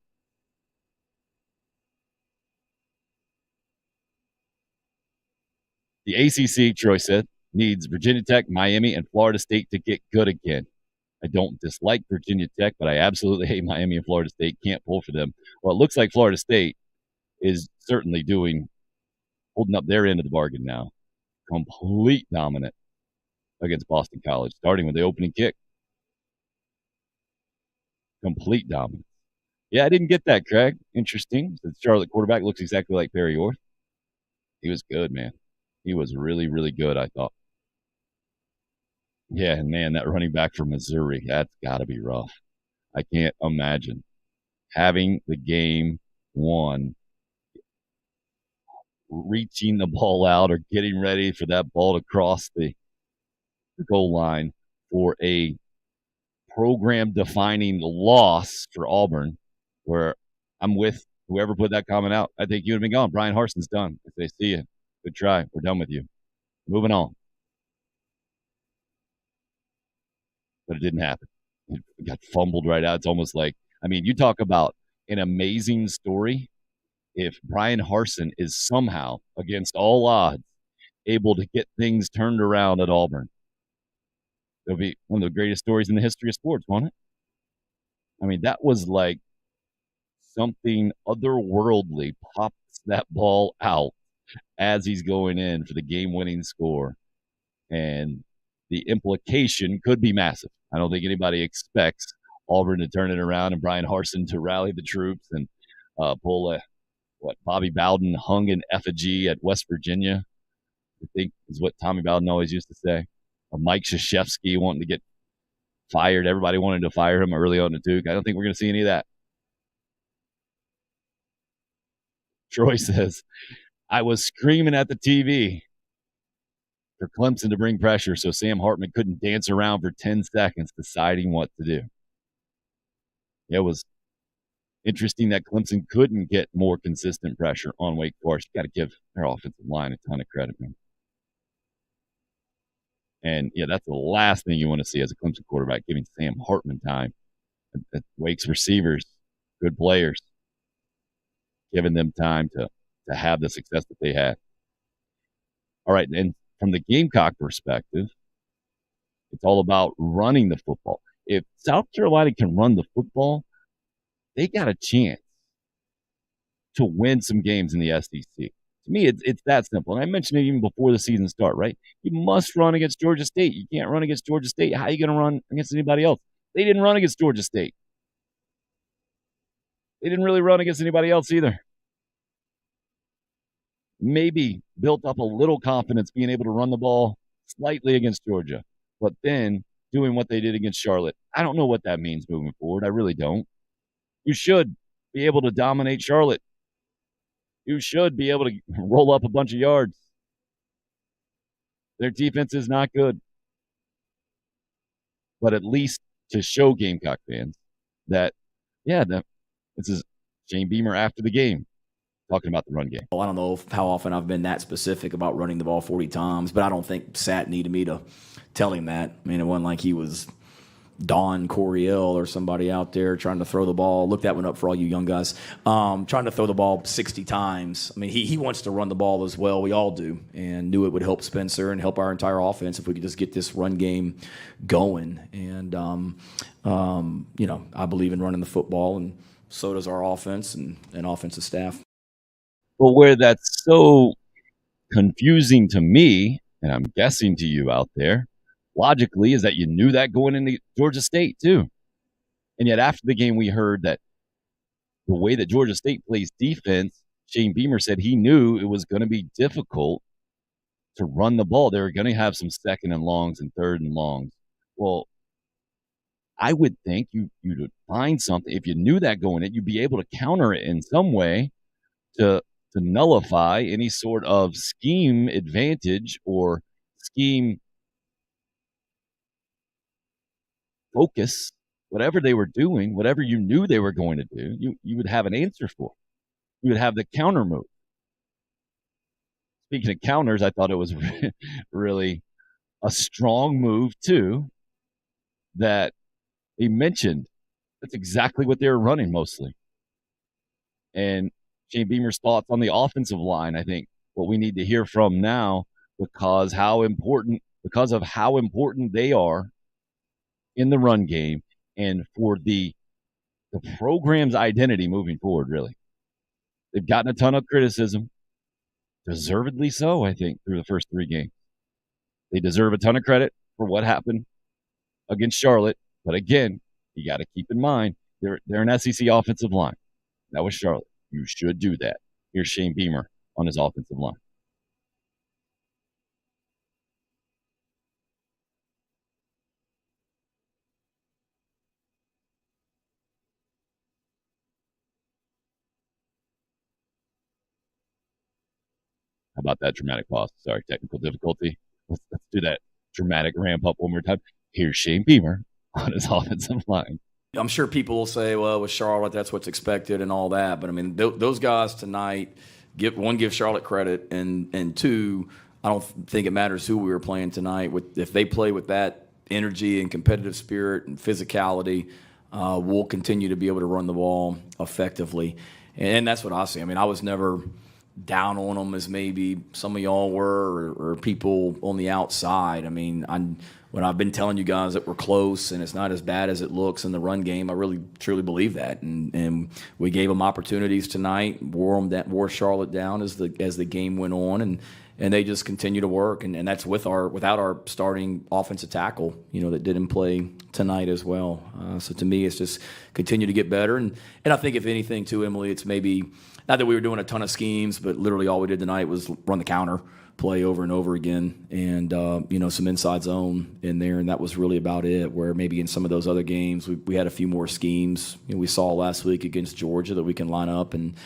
The ACC, Troy said, needs Virginia Tech, Miami, and Florida State to get good again. I don't dislike Virginia Tech, but I absolutely hate Miami and Florida State. Can't pull for them. Well, it looks like Florida State is certainly holding up their end of the bargain now. Complete dominant against Boston College, starting with the opening kick. Complete dominance. Yeah, I didn't get that, Craig. Interesting. The Charlotte quarterback looks exactly like Perry Orth. He was good, man. He was really, really good, I thought. Yeah, and man, that running back from Missouri, that's got to be rough. I can't imagine having the game won, reaching the ball out or getting ready for that ball to cross the goal line for a program-defining loss for Auburn, where I'm with whoever put that comment out. I think you would have been gone. Brian Harson's done. If they see you, good try. We're done with you. Moving on. But it didn't happen. It got fumbled right out. It's almost like, I mean, you talk about an amazing story. If Brian Harsin is somehow, against all odds, able to get things turned around at Auburn, it'll be one of the greatest stories in the history of sports, won't it? I mean, that was like something otherworldly pops that ball out as he's going in for the game-winning score. And the implication could be massive. I don't think anybody expects Auburn to turn it around and Brian Harsin to rally the troops and pull what Bobby Bowden hung in effigy at West Virginia, I think is what Tommy Bowden always used to say. Mike Krzyzewski wanting to get fired. Everybody wanted to fire him early on in Duke. I don't think we're going to see any of that. Troy says, I was screaming at the TV for Clemson to bring pressure so Sam Hartman couldn't dance around for 10 seconds deciding what to do. It was interesting that Clemson couldn't get more consistent pressure on Wake Forest. You got to give their offensive line a ton of credit, man. And, yeah, that's the last thing you want to see as a Clemson quarterback, giving Sam Hartman time. Wake's receivers, good players, giving them time to have the success that they had. All right, and from the Gamecock perspective, it's all about running the football. If South Carolina can run the football, they got a chance to win some games in the SEC. To me, it's that simple. And I mentioned it even before the season start, right? You must run against Georgia State. You can't run against Georgia State. How are you going to run against anybody else? They didn't run against Georgia State. They didn't really run against anybody else either. Maybe built up a little confidence being able to run the ball slightly against Georgia, but then doing what they did against Charlotte. I don't know what that means moving forward. I really don't. You should be able to dominate Charlotte. You should be able to roll up a bunch of yards. Their defense is not good. But at least to show Gamecock fans that, this is Shane Beamer after the game talking about the run game. Well, I don't know how often I've been that specific about running the ball 40 times, but I don't think Sat needed me to tell him that. I mean, it wasn't like he was Don Coryell or somebody out there trying to throw the ball. Look that one up for all you young guys. Trying to throw the ball 60 times. I mean, he wants to run the ball as well. We all do, and knew it would help Spencer and help our entire offense if we could just get this run game going. And, I believe in running the football, and so does our offense and offensive staff. Well, where that's so confusing to me, and I'm guessing to you out there, logically, is that you knew that going into Georgia State too. And yet after the game, we heard that the way that Georgia State plays defense, Shane Beamer said he knew it was going to be difficult to run the ball. They were going to have some second and longs and third and longs. Well, I would think you'd find something. If you knew that going in, you'd be able to counter it in some way to nullify any sort of scheme advantage or scheme focus, whatever they were doing, whatever you knew they were going to do, you would have an answer for. You would have the counter move. Speaking of counters, I thought it was really a strong move, too, that he mentioned. That's exactly what they were running mostly. And Shane Beamer's thoughts on the offensive line, I think, what we need to hear from now because of how important they are in the run game and for the program's identity moving forward, really. They've gotten a ton of criticism, deservedly so, I think, through the first 3 games. They deserve a ton of credit for what happened against Charlotte. But again, you got to keep in mind, they're an SEC offensive line. That was Charlotte. You should do that. Here's Shane Beamer on his offensive line. How about that dramatic pause? Sorry, technical difficulty. Let's do that dramatic ramp up one more time. Here's Shane Beamer on his offensive line. I'm sure people will say, well, with Charlotte, that's what's expected and all that. But, I mean, those guys tonight, give Charlotte credit, and 2, I don't think it matters who we were playing tonight. If they play with that energy and competitive spirit and physicality, we'll continue to be able to run the ball effectively. And that's what I see. I mean, I was never down on them as maybe some of y'all were or people on the outside. I mean, when I've been telling you guys that we're close and it's not as bad as it looks in the run game, I really truly believe that. And we gave them opportunities tonight, wore Charlotte down as the game went on, and they just continue to work. And that's without our starting offensive tackle, that didn't play tonight as well. So to me, it's just continue to get better. And I think if anything too, Emily, it's maybe not that we were doing a ton of schemes, but literally all we did tonight was run the counter play over and over again, and some inside zone in there, and that was really about it. Where maybe in some of those other games we had a few more schemes. We saw last week against Georgia that we can line up and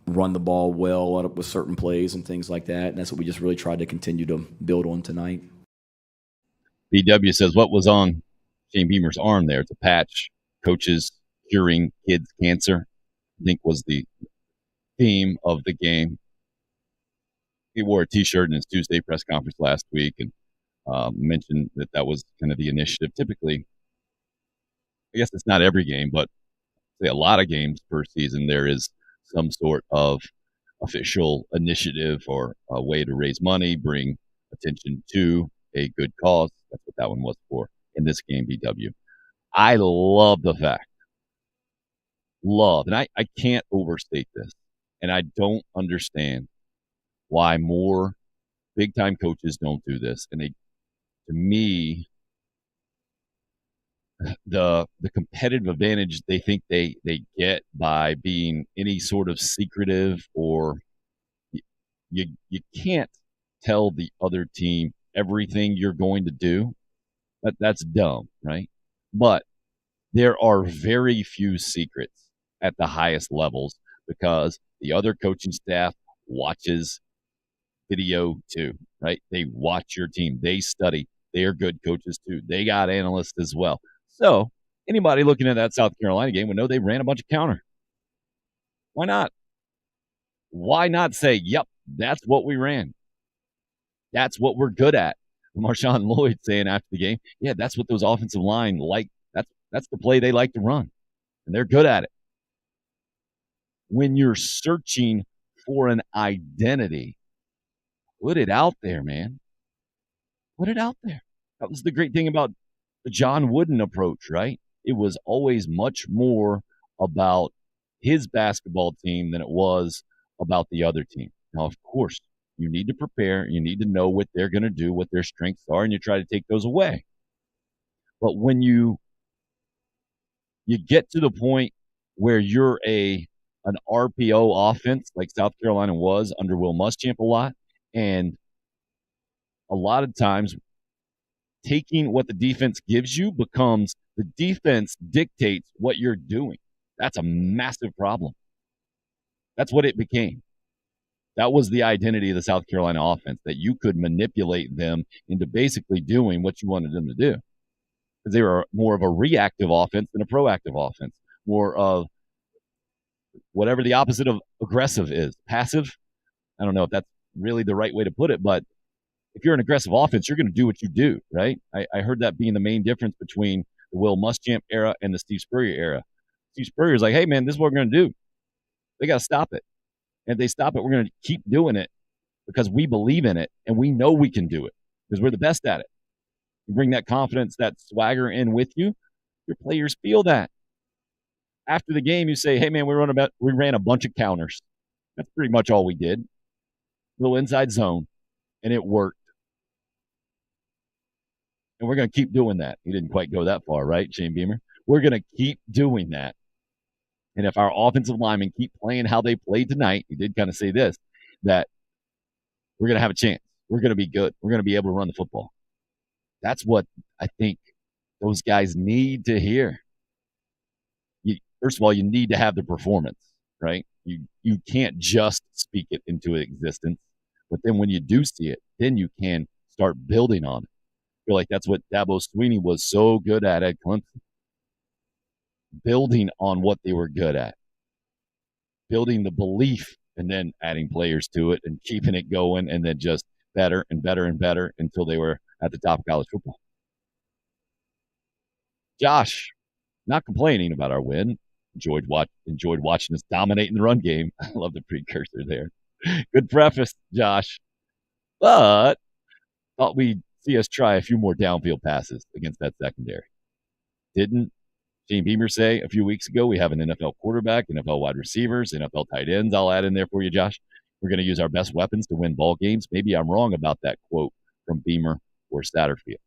run the ball well with certain plays and things like that, and that's what we just really tried to continue to build on tonight. BW says, what was on Shane Beamer's arm there? It's a patch. Coaches curing kids' cancer, I think, was the theme of the game. He wore a T-shirt in his Tuesday press conference last week and mentioned that was kind of the initiative. Typically, I guess it's not every game, but say a lot of games per season, there is some sort of official initiative or a way to raise money, bring attention to a good cause. That's what that one was for in this game, BW. I love the fact, and I can't overstate this, and I don't understand why more big-time coaches don't do this. And to me, the competitive advantage they think they get by being any sort of secretive, or you can't tell the other team everything you're going to do. That's dumb, right? But there are very few secrets at the highest levels because the other coaching staff watches video too, right? They watch your team. They study. They are good coaches too. They got analysts as well. So anybody looking at that South Carolina game would know they ran a bunch of counter. Why not? Why not say, yep, that's what we ran. That's what we're good at. Marshawn Lloyd saying after the game, yeah, that's what those offensive line like. That's the play they like to run, and they're good at it. When you're searching for an identity, put it out there, man. Put it out there. That was the great thing about the John Wooden approach, right? It was always much more about his basketball team than it was about the other team. Now, of course, you need to prepare. You need to know what they're going to do, what their strengths are, and you try to take those away. But when you get to the point where you're an RPO offense like South Carolina was under Will Muschamp a lot, and a lot of times taking what the defense gives you becomes the defense dictates what you're doing. That's a massive problem. That's what it became. That was the identity of the South Carolina offense, that you could manipulate them into basically doing what you wanted them to do. Because they were more of a reactive offense than a proactive offense. More of whatever the opposite of aggressive is. Passive? I don't know if that's really the right way to put it, but if you're an aggressive offense, you're going to do what you do, right? I heard that being the main difference between the Will Muschamp era and the Steve Spurrier era. Steve Spurrier's like, hey, man, this is what we're going to do. They got to stop it. And if they stop it, we're going to keep doing it because we believe in it and we know we can do it because we're the best at it. You bring that confidence, that swagger in with you, your players feel that. After the game, you say, hey, man, we ran a bunch of counters. That's pretty much all we did. Little inside zone, and it worked. And we're going to keep doing that. He didn't quite go that far, right, Shane Beamer? We're going to keep doing that. And if our offensive linemen keep playing how they played tonight, he did kind of say this, that we're going to have a chance. We're going to be good. We're going to be able to run the football. That's what I think those guys need to hear. First of all, you need to have the performance, right? You can't just speak it into existence. But then when you do see it, then you can start building on it. I feel like that's what Dabo Swinney was so good at Clemson. Building on what they were good at. Building the belief and then adding players to it and keeping it going and then just better and better and better until they were at the top of college football. Josh, not complaining about our win. Enjoyed watching us dominate in the run game. I love the precursor there. Good preface, Josh. But thought we'd see us try a few more downfield passes against that secondary. Didn't Shane Beamer say a few weeks ago we have an NFL quarterback, NFL wide receivers, NFL tight ends? I'll add in there for you, Josh. We're going to use our best weapons to win ball games. Maybe I'm wrong about that quote from Beamer or Satterfield.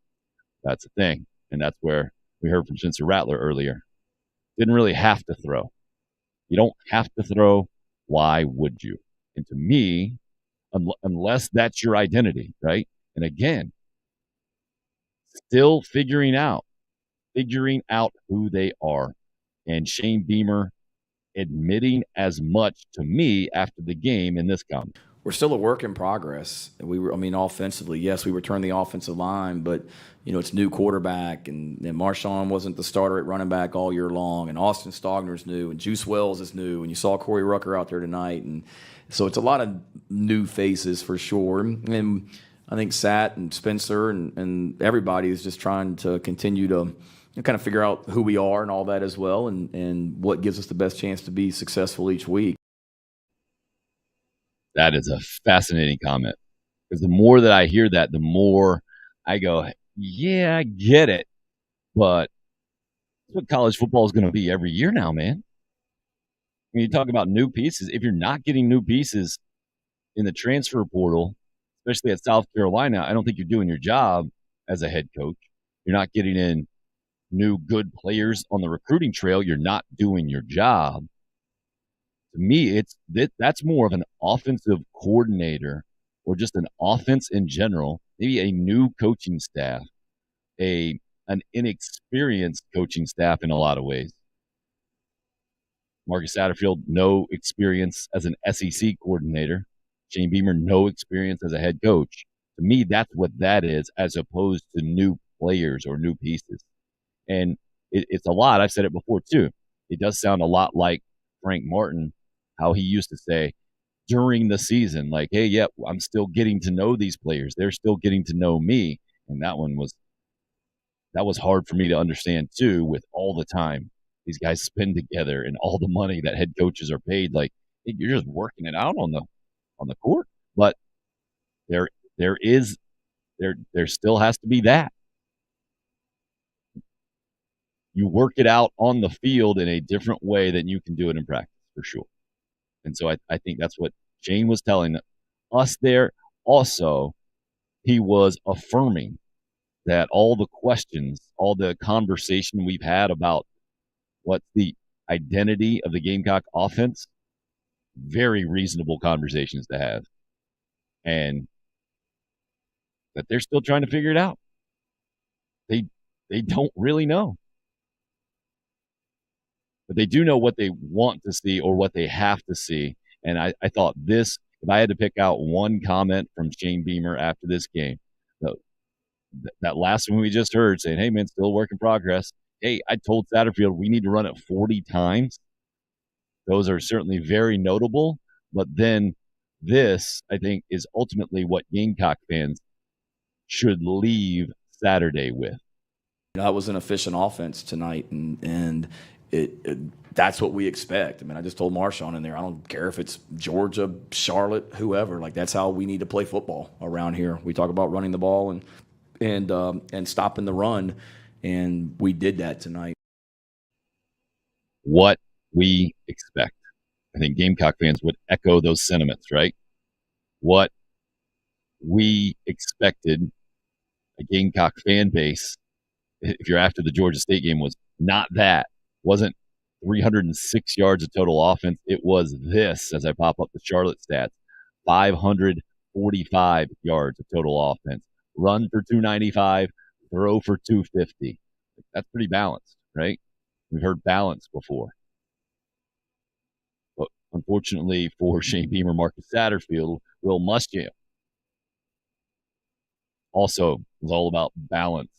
That's the thing, and that's where we heard from Spencer Rattler earlier. Didn't really have to throw. You don't have to throw. Why would you? And to me, unless that's your identity, right? And again, still figuring out who they are. And Shane Beamer admitting as much to me after the game in this comment. We're still a work in progress. Offensively, yes, we returned the offensive line, but, it's new quarterback, and Marshawn wasn't the starter at running back all year long, and Austin Stogner's new, and Juice Wells is new, and you saw Corey Rucker out there tonight. And so it's a lot of new faces for sure. And I think Sat and Spencer and everybody is just trying to continue to kind of figure out who we are and all that as well, and what gives us the best chance to be successful each week. That is a fascinating comment, because the more that I hear that, the more I go, yeah, I get it, but that's what college football is going to be every year now, man. When you talk about new pieces, if you're not getting new pieces in the transfer portal, especially at South Carolina, I don't think you're doing your job as a head coach. You're not getting in new good players on the recruiting trail. You're not doing your job. To me, that's more of an offensive coordinator, or just an offense in general, maybe a new coaching staff, an inexperienced coaching staff in a lot of ways. Marcus Satterfield, no experience as an SEC coordinator. Shane Beamer, no experience as a head coach. To me, that's what that is, as opposed to new players or new pieces. And it's a lot. I've said it before, too. It does sound a lot like Frank Martin, how he used to say during the season, like, hey, yeah, I'm still getting to know these players. They're still getting to know me. And that was hard for me to understand, too, with all the time these guys spend together and all the money that head coaches are paid. Like, hey, you're just working it out on the court. But there still has to be that. You work it out on the field in a different way than you can do it in practice, for sure. And so I think that's what Shane was telling us there. Also, he was affirming that all the questions, all the conversation we've had about what's the identity of the Gamecock offense, very reasonable conversations to have. And that they're still trying to figure it out. They don't really know. But they do know what they want to see or what they have to see. And I thought this, if I had to pick out one comment from Shane Beamer after this game, that last one we just heard saying, hey, man, still a work in progress. Hey, I told Satterfield we need to run it 40 times. Those are certainly very notable. But then this, I think, is ultimately what Gamecock fans should leave Saturday with. That was an efficient offense tonight, and that's what we expect. I mean, I just told Marshawn in there, I don't care if it's Georgia, Charlotte, whoever. Like, that's how we need to play football around here. We talk about running the ball and stopping the run, and we did that tonight. What we expect. I think Gamecock fans would echo those sentiments, right? What we expected a Gamecock fan base, if you're after the Georgia State game, was not that. Wasn't 306 yards of total offense. It was this, as I pop up the Charlotte stats, 545 yards of total offense. Run for 295, throw for 250. That's pretty balanced, right? We've heard balance before. But unfortunately for Shane Beamer, Marcus Satterfield, Will Muschamp also was all about balance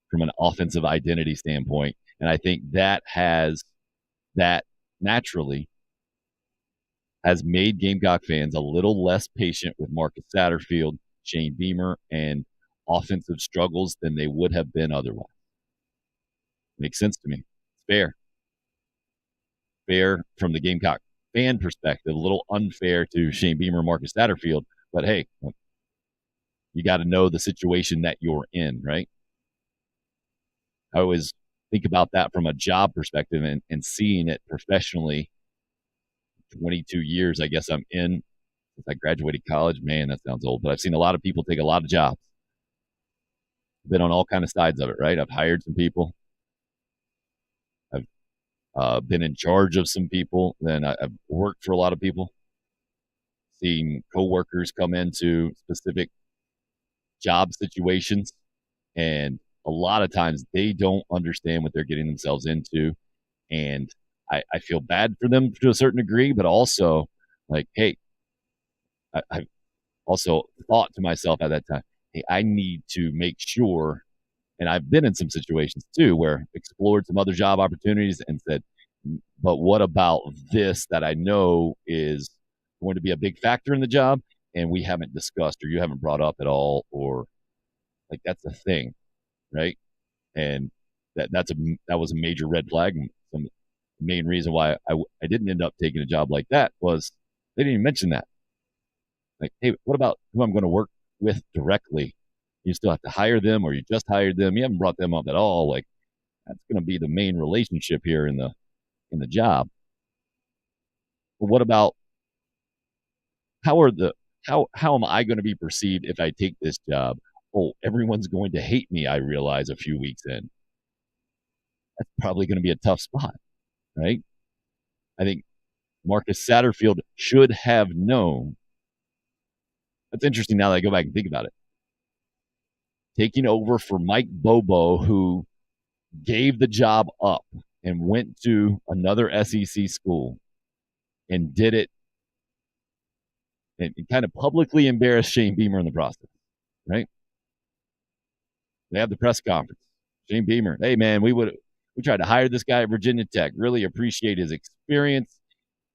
from an offensive identity standpoint. And I think that naturally has made Gamecock fans a little less patient with Marcus Satterfield, Shane Beamer, and offensive struggles than they would have been otherwise. Makes sense to me. It's fair. Fair from the Gamecock fan perspective, a little unfair to Shane Beamer, Marcus Satterfield. But hey, you got to know the situation that you're in, right? I always think about that from a job perspective and seeing it professionally. 22 years, I guess I'm in since I graduated college. Man, that sounds old, but I've seen a lot of people take a lot of jobs. Been on all kind of sides of it, right? I've hired some people. I've been in charge of some people. Then I've worked for a lot of people. Seeing coworkers come into specific job situations, and a lot of times they don't understand what they're getting themselves into, and I feel bad for them to a certain degree, but also like, hey, I've also thought to myself at that time, hey, I need to make sure, and I've been in some situations too where explored some other job opportunities and said, but what about this that I know is going to be a big factor in the job and we haven't discussed or you haven't brought up at all, or like that's a thing, right? And that was a major red flag. And some main reason why I didn't end up taking a job like that was they didn't even mention that. Like, hey, what about who I'm going to work with directly? You still have to hire them, or you just hired them. You haven't brought them up at all. Like, that's going to be the main relationship here in the job. But what about how am I going to be perceived if I take this job? Oh, everyone's going to hate me, I realize a few weeks in. That's probably going to be a tough spot, right? I think Marcus Satterfield should have known. That's interesting now that I go back and think about it. Taking over for Mike Bobo, who gave the job up and went to another SEC school and did it and kind of publicly embarrassed Shane Beamer in the process, right? They have the press conference. Shane Beamer, hey, man, we tried to hire this guy at Virginia Tech. Really appreciate his experience,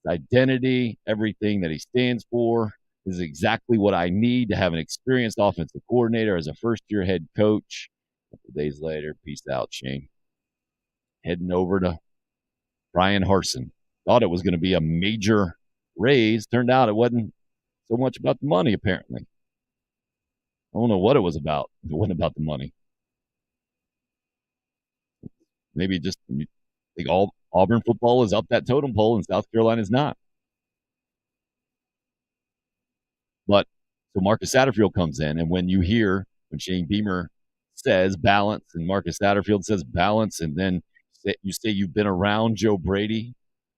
his identity, everything that he stands for. This is exactly what I need to have an experienced offensive coordinator as a first-year head coach. A couple days later, peace out, Shane. Heading over to Brian Harsin. Thought it was going to be a major raise. Turned out it wasn't so much about the money, apparently. I don't know what it was about. It wasn't about the money. Maybe just think all Auburn football is up that totem pole and South Carolina is not. But so Marcus Satterfield comes in, and when Shane Beamer says balance and Marcus Satterfield says balance, and then you say you've been around Joe Brady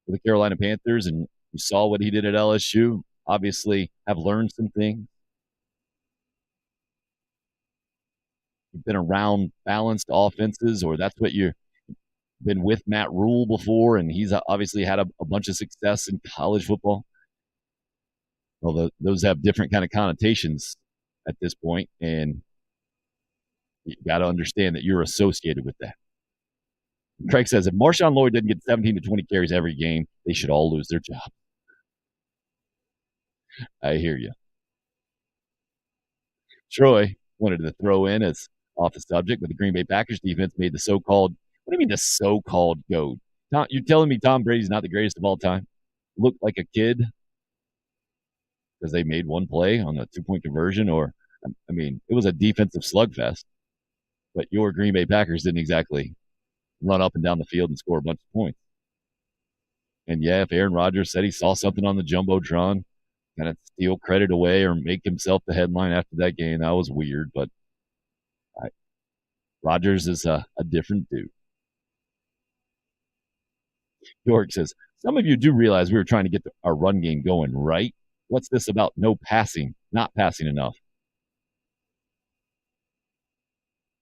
for the Carolina Panthers and you saw what he did at LSU, obviously have learned some things. You've been around balanced offenses, or that's what you've been with Matt Rule before, and he's obviously had a bunch of success in college football. Well, those have different kind of connotations at this point, and you got to understand that you're associated with that. Craig says, if Marshawn Lloyd didn't get 17 to 20 carries every game, they should all lose their job. I hear you. Troy wanted to throw in as off the subject, but the Green Bay Packers defense made the so-called, what do you mean the so-called GOAT? You're telling me Tom Brady's not the greatest of all time? Looked like a kid because they made one play on a 2-point conversion, or, I mean, it was a defensive slugfest, but your Green Bay Packers didn't exactly run up and down the field and score a bunch of points. And yeah, if Aaron Rodgers said he saw something on the Jumbotron, kind of steal credit away or make himself the headline after that game, that was weird, but Rodgers is a different dude. York says, some of you do realize we were trying to get our run game going, right? What's this about no passing, not passing enough?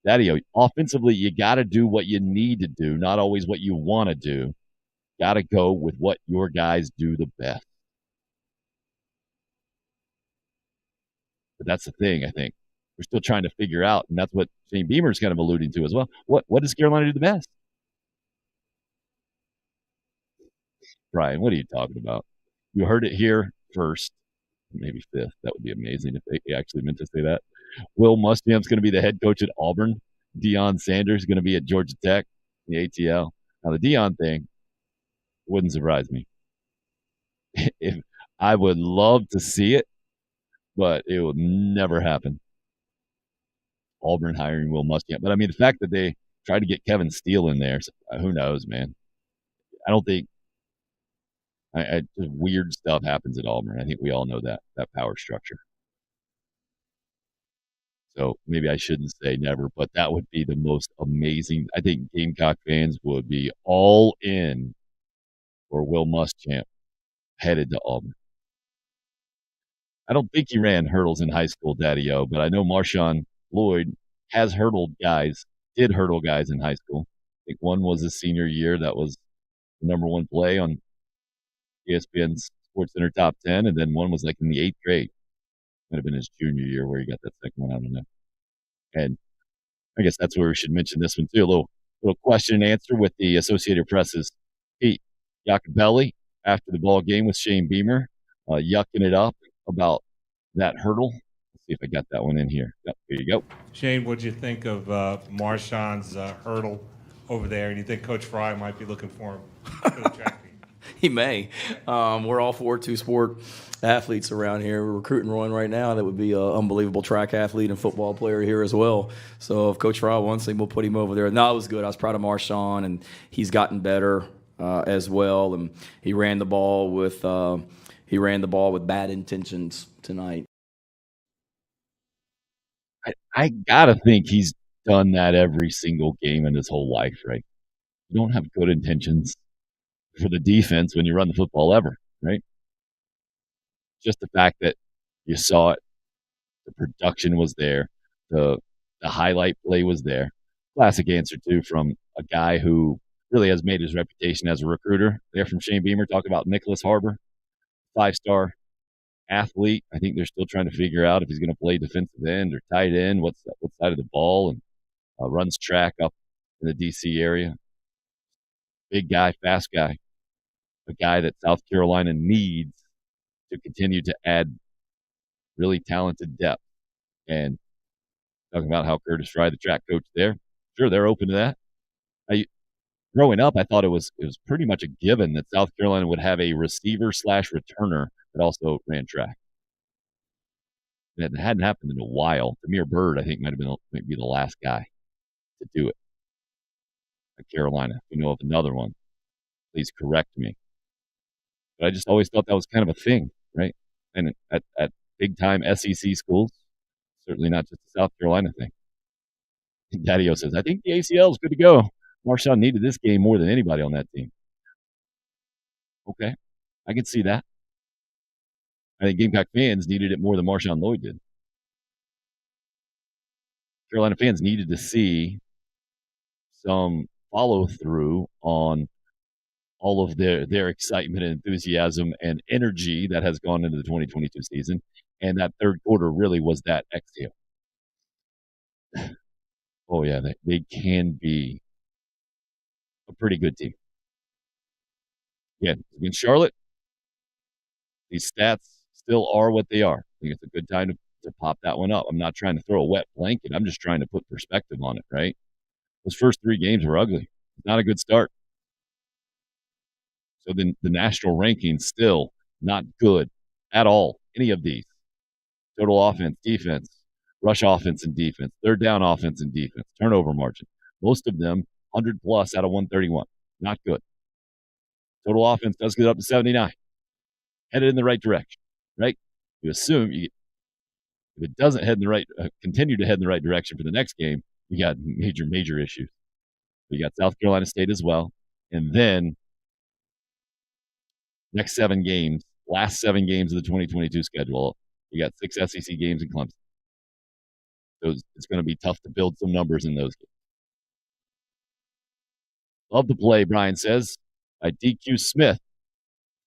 Daddy, offensively, you got to do what you need to do, not always what you want to do. Got to go with what your guys do the best. But that's the thing, I think. We're still trying to figure out, and that's what Shane Beamer's kind of alluding to as well. What does Carolina do the best? Brian, what are you talking about? You heard it here first, maybe fifth. That would be amazing if they actually meant to say that. Will Muschamp's going to be the head coach at Auburn. Deion Sanders is going to be at Georgia Tech, the ATL. Now, the Deion thing wouldn't surprise me. If I would love to see it, but it will never happen. Auburn hiring Will Muschamp. But, I mean, the fact that they tried to get Kevin Steele in there, who knows, man. I don't think just weird stuff happens at Auburn. I think we all know that power structure. So maybe I shouldn't say never, but that would be the most amazing. I think Gamecock fans would be all in for Will Muschamp headed to Auburn. I don't think he ran hurdles in high school, Daddy-O, but I know Marshawn Lloyd did hurdle guys in high school. I think one was his senior year. That was the number one play on ESPN's SportsCenter Top 10, and then one was like in the 8th grade. Might have been his junior year where he got that second one. I don't know. And I guess that's where we should mention this one too. A little question and answer with the Associated Press's Pete Iacobelli after the ball game with Shane Beamer, yucking it up about that hurdle. Let's see if I got that one in here. Yep, here you go. Shane, what'd you think of Marshawn's hurdle over there? And you think Coach Fry might be looking for him for the track team? He may. We're all for two-sport athletes around here. We're recruiting one right now that would be an unbelievable track athlete and football player here as well. So if Coach Fry wants him, we'll put him over there. No, it was good. I was proud of Marshawn, and he's gotten better as well. And he ran the ball with bad intentions tonight. I gotta think he's done that every single game in his whole life, right? You don't have good intentions for the defense when you run the football ever, right? Just the fact that you saw it, the production was there, the highlight play was there. Classic answer, too, from a guy who really has made his reputation as a recruiter. There from Shane Beamer, talk about Nicholas Harbor, 5-star athlete. I think they're still trying to figure out if he's going to play defensive end or tight end, what side of the ball, and runs track up in the D.C. area. Big guy, fast guy. A guy that South Carolina needs to continue to add really talented depth. And talking about how Curtis Fry, the track coach there, sure, they're open to that. Growing up, I thought it was pretty much a given that South Carolina would have a receiver/returner that also ran track. And it hadn't happened in a while. Demir Bird, I think, might be the last guy to do it at Carolina. If you know of another one, please correct me. But I just always thought that was kind of a thing, right? And at big-time SEC schools, certainly not just a South Carolina thing. Daddy-O says, I think the ACL is good to go. Marshawn needed this game more than anybody on that team. Okay, I can see that. I think Gamecock fans needed it more than Marshawn Lloyd did. Carolina fans needed to see some follow-through on all of their excitement and enthusiasm and energy that has gone into the 2022 season. And that third quarter really was that exhale. Oh, yeah, they can be a pretty good team. Again, against Charlotte, these stats still are what they are. I think it's a good time to pop that one up. I'm not trying to throw a wet blanket. I'm just trying to put perspective on it, right? Those first 3 games were ugly. It's not a good start. So the national rankings still not good at all. Any of these. Total offense, defense, rush offense and defense, third down offense and defense, turnover margin. Most of them 100 plus out of 131. Not good. Total offense does get up to 79. Headed in the right direction, right? You assume if it doesn't continue to head in the right direction for the next game, you got major issues. You got South Carolina State as well. And then last 7 games of the 2022 schedule, you got 6 SEC games in Clemson. So it's going to be tough to build some numbers in those games. Love the play, Brian says, by DQ Smith.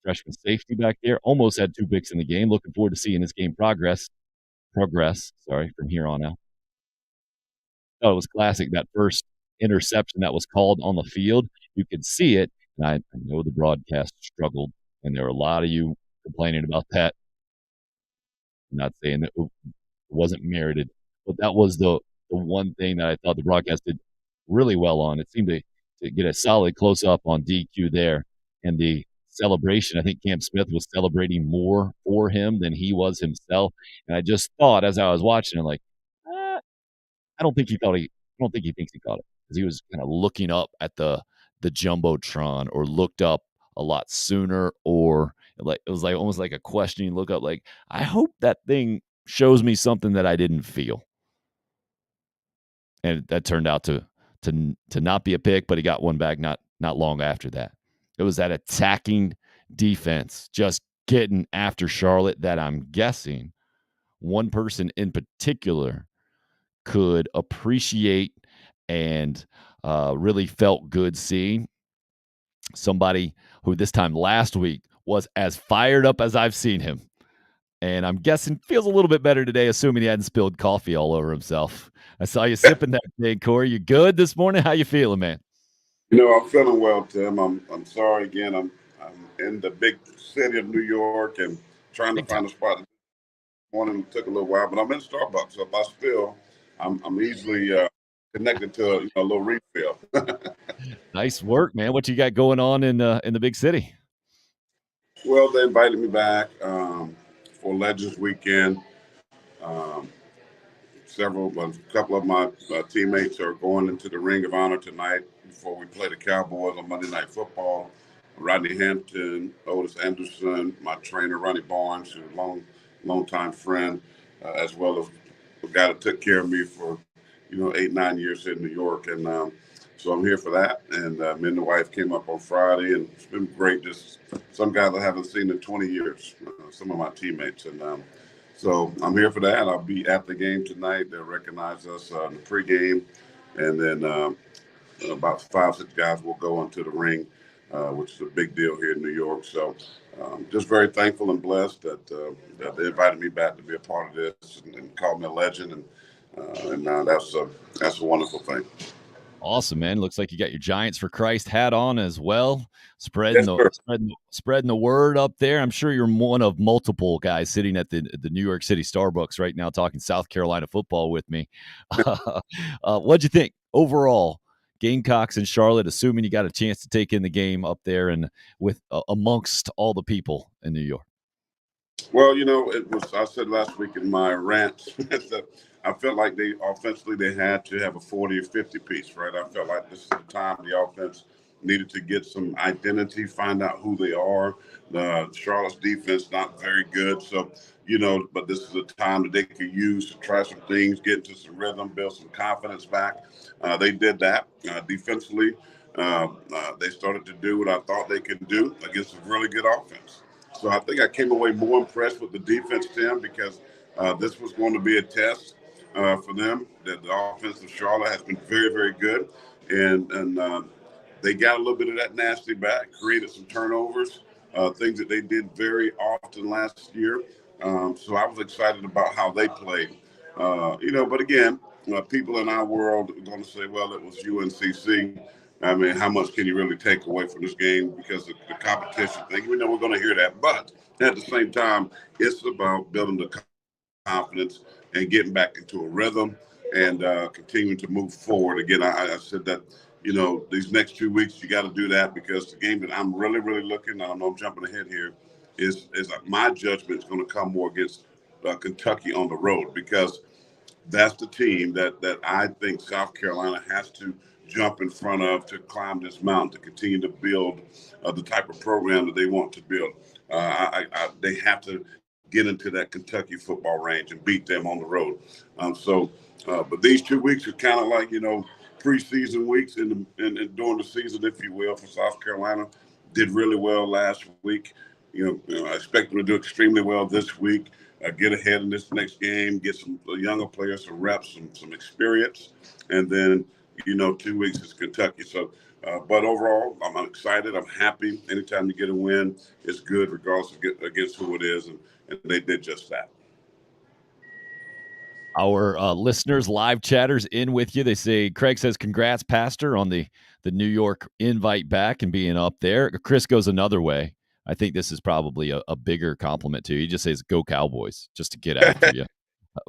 Freshman safety back there. Almost had 2 picks in the game. Looking forward to seeing his game progress from here on out. Thought it was classic, that first interception that was called on the field. You could see it, and I know the broadcast struggled, and there were a lot of you complaining about that. I'm not saying that it wasn't merited, but that was the one thing that I thought the broadcast did really well on. It seemed to get a solid close-up on DQ there, and the celebration, I think Cam Smith was celebrating more for him than he was himself. And I just thought as I was watching it, like, I don't think he thought he. I don't think he thinks he caught it because he was kind of looking up at the jumbotron, or looked up a lot sooner, or like it was like almost like a questioning look up. Like, I hope that thing shows me something that I didn't feel, and that turned out to not be a pick, but he got one back not long after that. It was that attacking defense just getting after Charlotte that I'm guessing one person in particular could appreciate and really felt good seeing. Somebody who this time last week was as fired up as I've seen him. And I'm guessing feels a little bit better today, assuming he hadn't spilled coffee all over himself. I saw you sipping that thing, Corey. You good this morning? How you feeling, man? I'm feeling well, Tim. I'm sorry again. I'm in the big city of New York and trying to find a spot. This morning took a little while, but I'm in Starbucks. So if I spill, I'm easily connected to a little refill. Nice work, man. What you got going on in the big city? Well, they invited me back for Legends Weekend. A couple of my teammates are going into the Ring of Honor tonight before we play the Cowboys on Monday Night Football. Rodney Hampton, Otis Anderson, my trainer Ronnie Barnes, who's a long-time friend, as well as the guy that took care of me for 8-9 years in New York, and so I'm here for that. And me and the wife came up on Friday, and it's been great. Just some guys I haven't seen in 20 years, some of my teammates, and so I'm here for that. I'll be at the game tonight. They'll recognize us in the pregame, and then about 5-6 guys will go onto the ring, which is a big deal here in New York. So just very thankful and blessed that they invited me back to be a part of this and called me a legend, and that's a wonderful thing. Awesome, man. Looks like you got your Giants for Christ hat on as well. Spreading the word up there. I'm sure you're one of multiple guys sitting at the New York City Starbucks right now talking South Carolina football with me. What'd you think overall? Gamecocks in Charlotte, assuming you got a chance to take in the game up there and with amongst all the people in New York. Well, I said last week in my rant that I felt like they had to have a 40 or 50 piece, right? I felt like this is the time the offense needed to get some identity, find out who they are. Charlotte's defense not very good, so but this is a time that they could use to try some things, get into some rhythm, build some confidence back. They did that defensively. They started to do what I thought they could do against a really good offense. So I think I came away more impressed with the defense, Tim, because this was going to be a test for them. That the offense of Charlotte has been very, very good, and they got a little bit of that nasty back, created some turnovers, things that they did very often last year. So I was excited about how they played. But again, people in our world are going to say, well, it was UNCC. I mean, how much can you really take away from this game because of the competition thing? We know we're going to hear that. But at the same time, it's about building the confidence and getting back into a rhythm and continuing to move forward. Again, I said that, these next 2 weeks, you got to do that because the game that I'm really, really looking, I don't know, I'm jumping ahead here, is my judgment is going to come more against Kentucky on the road because that's the team that I think South Carolina has to jump in front of to climb this mountain, to continue to build the type of program that they want to build. They have to get into that Kentucky football range and beat them on the road. But these 2 weeks are kind of like, preseason weeks and during the season, if you will, for South Carolina. Did really well last week. I expect them to do extremely well this week. Get ahead in this next game, get some younger players some reps, some experience, and then 2 weeks is Kentucky. So, but overall, I'm excited. I'm happy. Anytime you get a win, it's good, regardless of against who it is, and they did just that. Our listeners, live chatters in with you. They say, Craig says, congrats, Pastor, on the New York invite back and being up there. Chris goes another way. I think this is probably a bigger compliment to you. He just says, go Cowboys, just to get after you.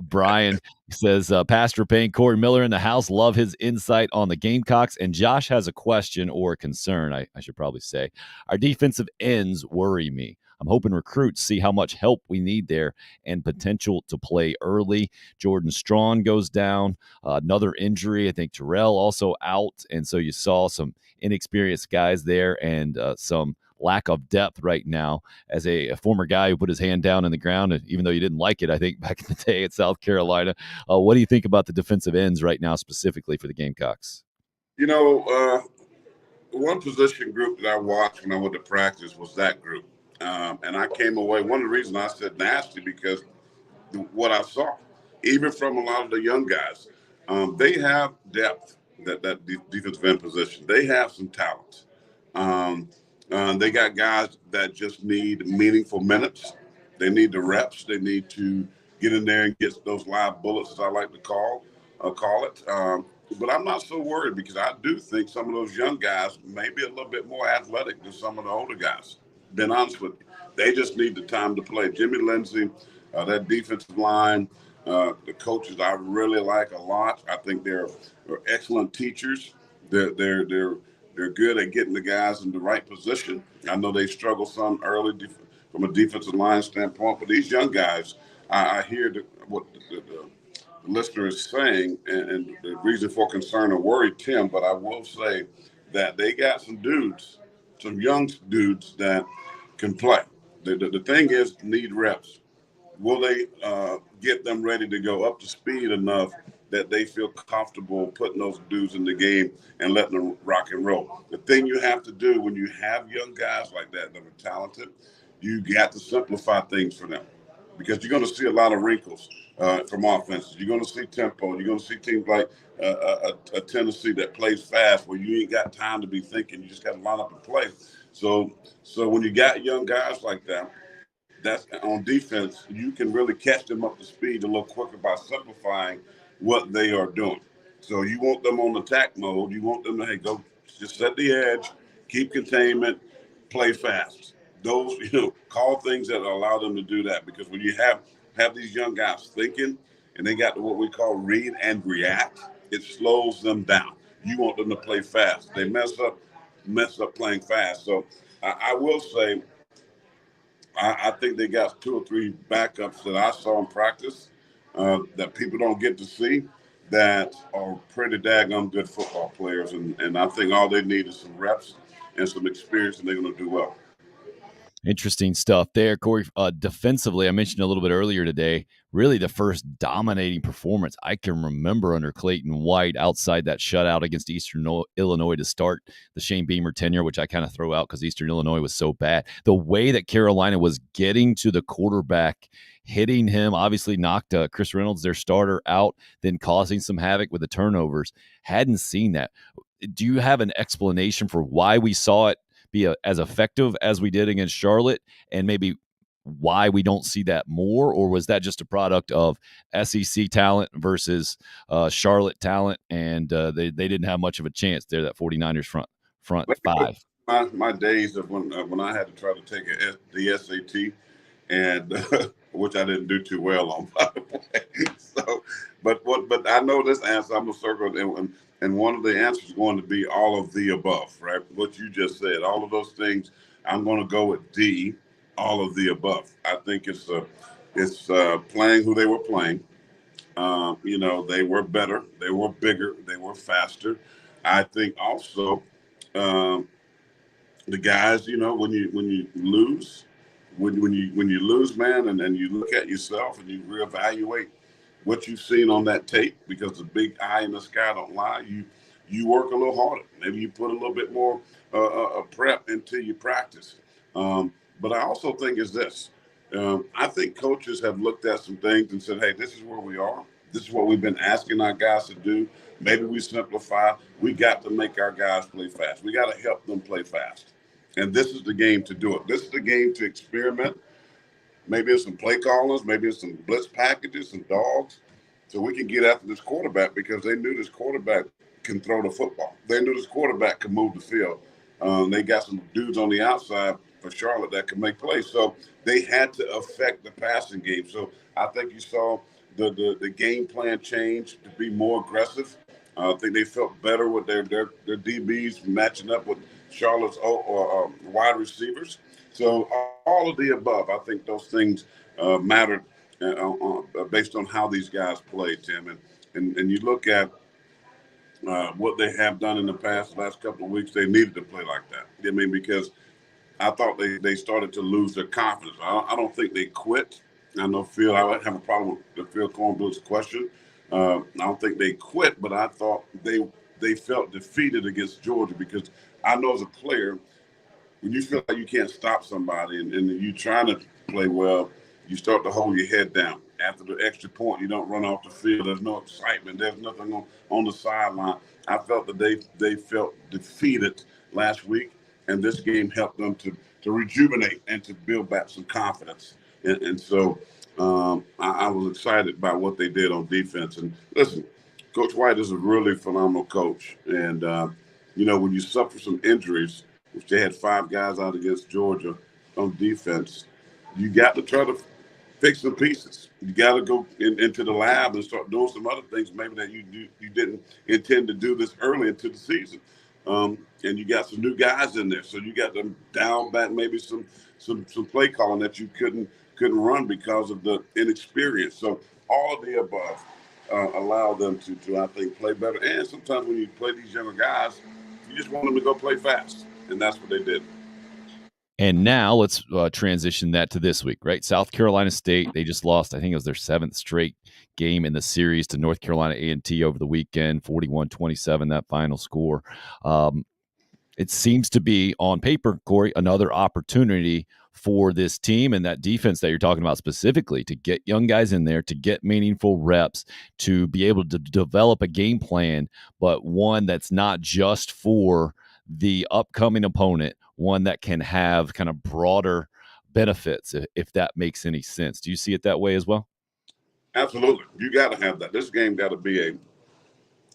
Brian says, Pastor Payne, Corey Miller in the house. Love his insight on the Gamecocks. And Josh has a question or a concern, I should probably say. Our defensive ends worry me. I'm hoping recruits see how much help we need there and potential to play early. Jordan Strawn goes down, another injury. I think Terrell also out. And so you saw some inexperienced guys there and some lack of depth right now. As a former guy who put his hand down in the ground, and even though you didn't like it, I think back in the day at South Carolina, what do you think about the defensive ends right now specifically for the Gamecocks? You know, one position group that I watched when I went to practice was that group. And I came away, one of the reasons I said nasty, because what I saw, even from a lot of the young guys, they have depth, that defensive end position. They have some talent. They got guys that just need meaningful minutes. They need the reps. They need to get in there and get those live bullets, as I like to call it. But I'm not so worried, because I do think some of those young guys may be a little bit more athletic than some of the older guys. Been honest with you. They just need the time to play. Jimmy Lindsey, that defensive line, the coaches I really like a lot. I think they're excellent teachers. They're good at getting the guys in the right position. I know they struggle some early from a defensive line standpoint, but these young guys, I hear what the listener is saying, and the reason for concern or worry, Tim, but I will say that they got some dudes, some young dudes that can play. The thing is, need reps. Will they get them ready to go up to speed enough that they feel comfortable putting those dudes in the game and letting them rock and roll? The thing you have to do when you have young guys like that are talented, you got to simplify things for them, because you're going to see a lot of wrinkles from offenses. You're going to see tempo. You're going to see teams like a Tennessee that plays fast, where you ain't got time to be thinking. You just got to line up and play. So when you got young guys like that, that's on defense, you can really catch them up to speed a little quicker by simplifying what they are doing. So you want them on attack mode. You want them to, hey, go just set the edge, keep containment, play fast. Those, call things that allow them to do that. Because when you have these young guys thinking, and they got what we call read and react, it slows them down. You want them to play fast. They mess up playing fast. So I will say, I think they got 2 or 3 backups that I saw in practice that people don't get to see, that are pretty daggone good football players. And I think all they need is some reps and some experience, and they're going to do well. Interesting stuff there, Corey. Defensively, I mentioned a little bit earlier today, really the first dominating performance I can remember under Clayton White outside that shutout against Eastern Illinois to start the Shane Beamer tenure, which I kind of throw out because Eastern Illinois was so bad. The way that Carolina was getting to the quarterback, hitting him, obviously knocked Chris Reynolds, their starter, out, then causing some havoc with the turnovers. Hadn't seen that. Do you have an explanation for why we saw it be as effective as we did against Charlotte, and maybe why we don't see that more? Or was that just a product of SEC talent versus Charlotte talent, and they didn't have much of a chance there, that 49ers front five? My days of when I had to try to take the SAT, and which I didn't do too well on, by the way. So, but I know this answer. I'm gonna circle, and one of the answers is going to be all of the above, right? What you just said, all of those things. I'm going to go with D, all of the above. I think it's playing who they were playing. They were better, they were bigger, they were faster. I think also the guys, when you lose, when you lose, man, and you look at yourself and you reevaluate what you've seen on that tape, because the big eye in the sky don't lie. You work a little harder. Maybe you put a little bit more prep into your practice. But I also think is this. I think coaches have looked at some things and said, hey, this is where we are. This is what we've been asking our guys to do. Maybe we simplify. We got to make our guys play fast. We got to help them play fast. And this is the game to do it. This is the game to experiment. Maybe it's some play callers, maybe it's some blitz packages, some dogs, so we can get after this quarterback, because they knew this quarterback can throw the football. They knew this quarterback can move the field. They got some dudes on the outside for Charlotte that can make plays. So they had to affect the passing game. So I think you saw the game plan change to be more aggressive. I think they felt better with their DBs matching up with Charlotte's wide receivers. So all of the above, I think those things matter based on how these guys play, Tim. And you look at what they have done in the last couple of weeks, they needed to play like that. I mean, because I thought they started to lose their confidence. I don't think they quit. I know Phil, I have a problem with Phil Kornbluth's question. I don't think they quit, but I thought they felt defeated against Georgia because I know as a player, when you feel like you can't stop somebody and you're trying to play well, you start to hold your head down. After the extra point, you don't run off the field. There's no excitement. There's nothing on the sideline. I felt that they felt defeated last week, and this game helped them to rejuvenate and to build back some confidence. And so I was excited by what they did on defense. And listen, Coach White is a really phenomenal coach. And, when you suffer some injuries, which they had 5 guys out against Georgia on defense, you got to try to fix some pieces. You got to go into the lab and start doing some other things maybe that you didn't intend to do this early into the season. And you got some new guys in there, so you got to dial back maybe some play calling that you couldn't run because of the inexperience. So all of the above allow them to I think play better. And sometimes when you play these younger guys, you just want them to go play fast, and that's what they did. And now let's transition that to this week, right? South Carolina State, they just lost, I think it was their 7th straight game in the series to North Carolina A&T over the weekend, 41-27, that final score. It seems to be, on paper, Corey, another opportunity for this team and that defense that you're talking about specifically to get young guys in there, to get meaningful reps, to be able to develop a game plan, but one that's not just for the upcoming opponent, one that can have kind of broader benefits, if that makes any sense. Do you see it that way as well? Absolutely. You got to have that. This game got to be a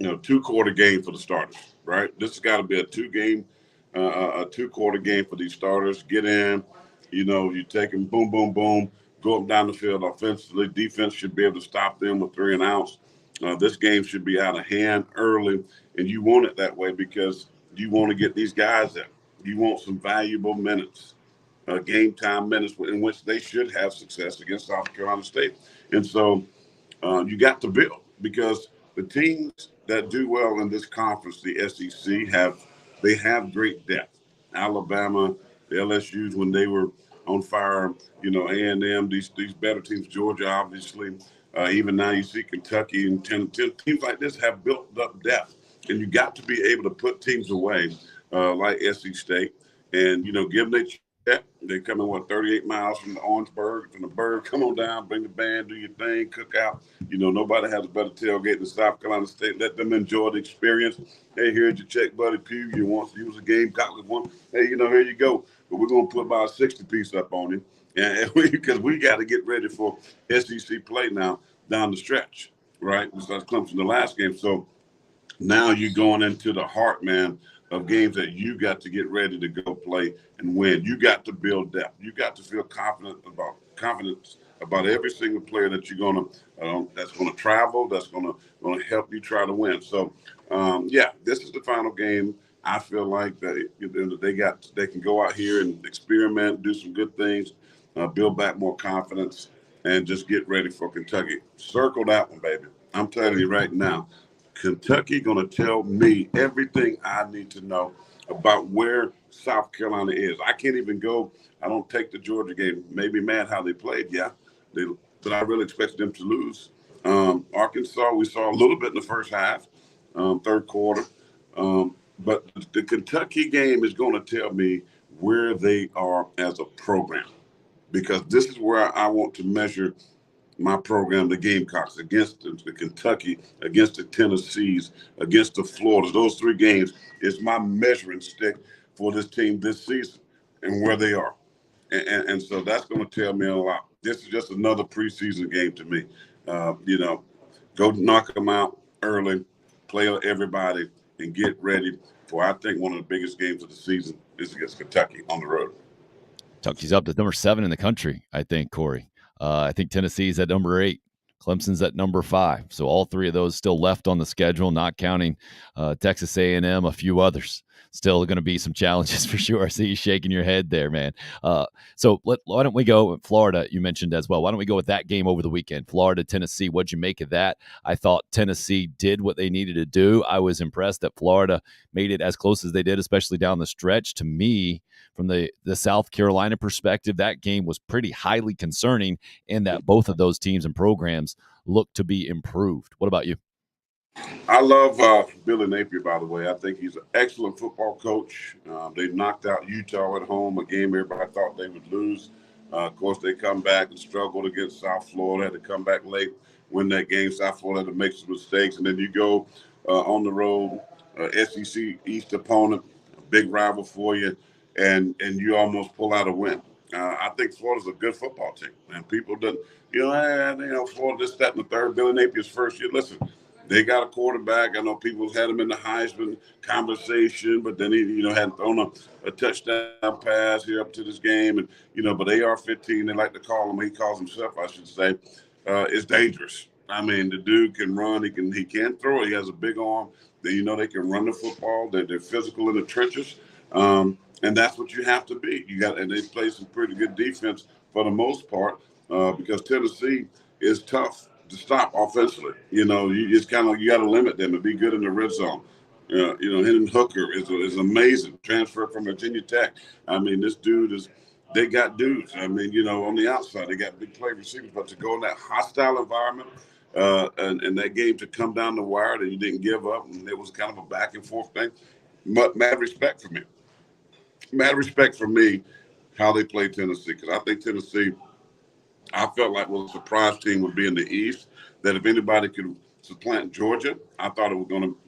2-quarter game for the starters, right? This has got to be a 2-quarter game for these starters. Get in, you take them, boom, boom, boom, go up down the field offensively. Defense should be able to stop them with 3 and outs. This game should be out of hand early, and you want it that way because you want to get these guys in. You want some valuable minutes, game time minutes in which they should have success against South Carolina State. And so you got to build because the teams that do well in this conference, the SEC, have great depth. Alabama, the LSUs, when they were on fire, A&M, these better teams, Georgia, obviously. Even now you see Kentucky and 10 teams like this have built up depth. And you got to be able to put teams away like SC State and, give them their check. They come in, 38 miles from the Orangeburg, from the Burg. Come on down, bring the band, do your thing, cook out. Nobody has a better tailgate than South Carolina State. Let them enjoy the experience. Hey, here's your check, buddy. Pew, you want to use a Gamecock with one? Hey, here you go. But we're going to put about a 60-piece up on you. And because we got to get ready for SEC play now down the stretch, right? Besides Clemson the last game. So now you're going into the heart, man, of games that you got to get ready to go play and win. You got to build depth. You got to feel confident about every single player that you're that's gonna travel, that's gonna help you try to win. So, this is the final game. I feel like they can go out here and experiment, do some good things, build back more confidence, and just get ready for Kentucky. Circle that one, baby. I'm telling you right now. Kentucky going to tell me everything I need to know about where South Carolina is. I can't even go. I don't take the Georgia game. Maybe mad how they played, but I really expect them to lose. Arkansas, we saw a little bit in the first half, 3rd quarter. But the Kentucky game is going to tell me where they are as a program because this is where I want to measure my program, the Gamecocks, against the Kentucky, against the Tennessees, against the Floridas. Those 3 games is my measuring stick for this team this season and where they are. And so that's going to tell me a lot. This is just another preseason game to me. Go knock them out early, play everybody, and get ready for, I think, one of the biggest games of the season is against Kentucky on the road. Kentucky's up to number 7 in the country, I think, Corey. I think Tennessee's at number 8. Clemson's at number 5. So all 3 of those still left on the schedule, not counting Texas A&M, a few others. still going to be some challenges for sure. I see you shaking your head there, man. So why don't we go Florida? You mentioned as well. Why don't we go with that game over the weekend? Florida, Tennessee. What'd you make of that? I thought Tennessee did what they needed to do. I was impressed that Florida made it as close as they did, especially down the stretch. To me, from the South Carolina perspective, that game was pretty highly concerning in that both of those teams and programs look to be improved. What about you? I love Billy Napier, by the way. I think he's an excellent football coach. They knocked out Utah at home, a game everybody thought they would lose. Of course, they come back and struggled against South Florida, had to come back late, win that game. South Florida had to make some mistakes. And then you go on the road, SEC East opponent, a big rival for you, and you almost pull out a win. I think Florida's a good football team. And people that, Florida, this, that, and the third, Billy Napier's first year. Listen, they got a quarterback. I know people had him in the Heisman conversation, but then he, hadn't thrown a touchdown pass here up to this game. And, but AR-15, they like to call him, he calls himself, I should say, is dangerous. I mean, the dude can run. He can throw. He has a big arm. They can run the football. They're physical in the trenches. And that's what you have to be. And they play some pretty good defense for the most part because Tennessee is tough to stop offensively. You just kind of you got to limit them and be good in the red zone. Hitting Hooker is amazing. Transfer from Virginia Tech. I mean, this dude they got dudes. I mean, on the outside, they got big play receivers, but to go in that hostile environment and that game to come down the wire that you didn't give up, and it was kind of a back and forth thing. Mad respect for me. Mad respect for me how they played Tennessee because I think Tennessee, I felt like a surprise team would be in the East, that if anybody could supplant Georgia, I thought it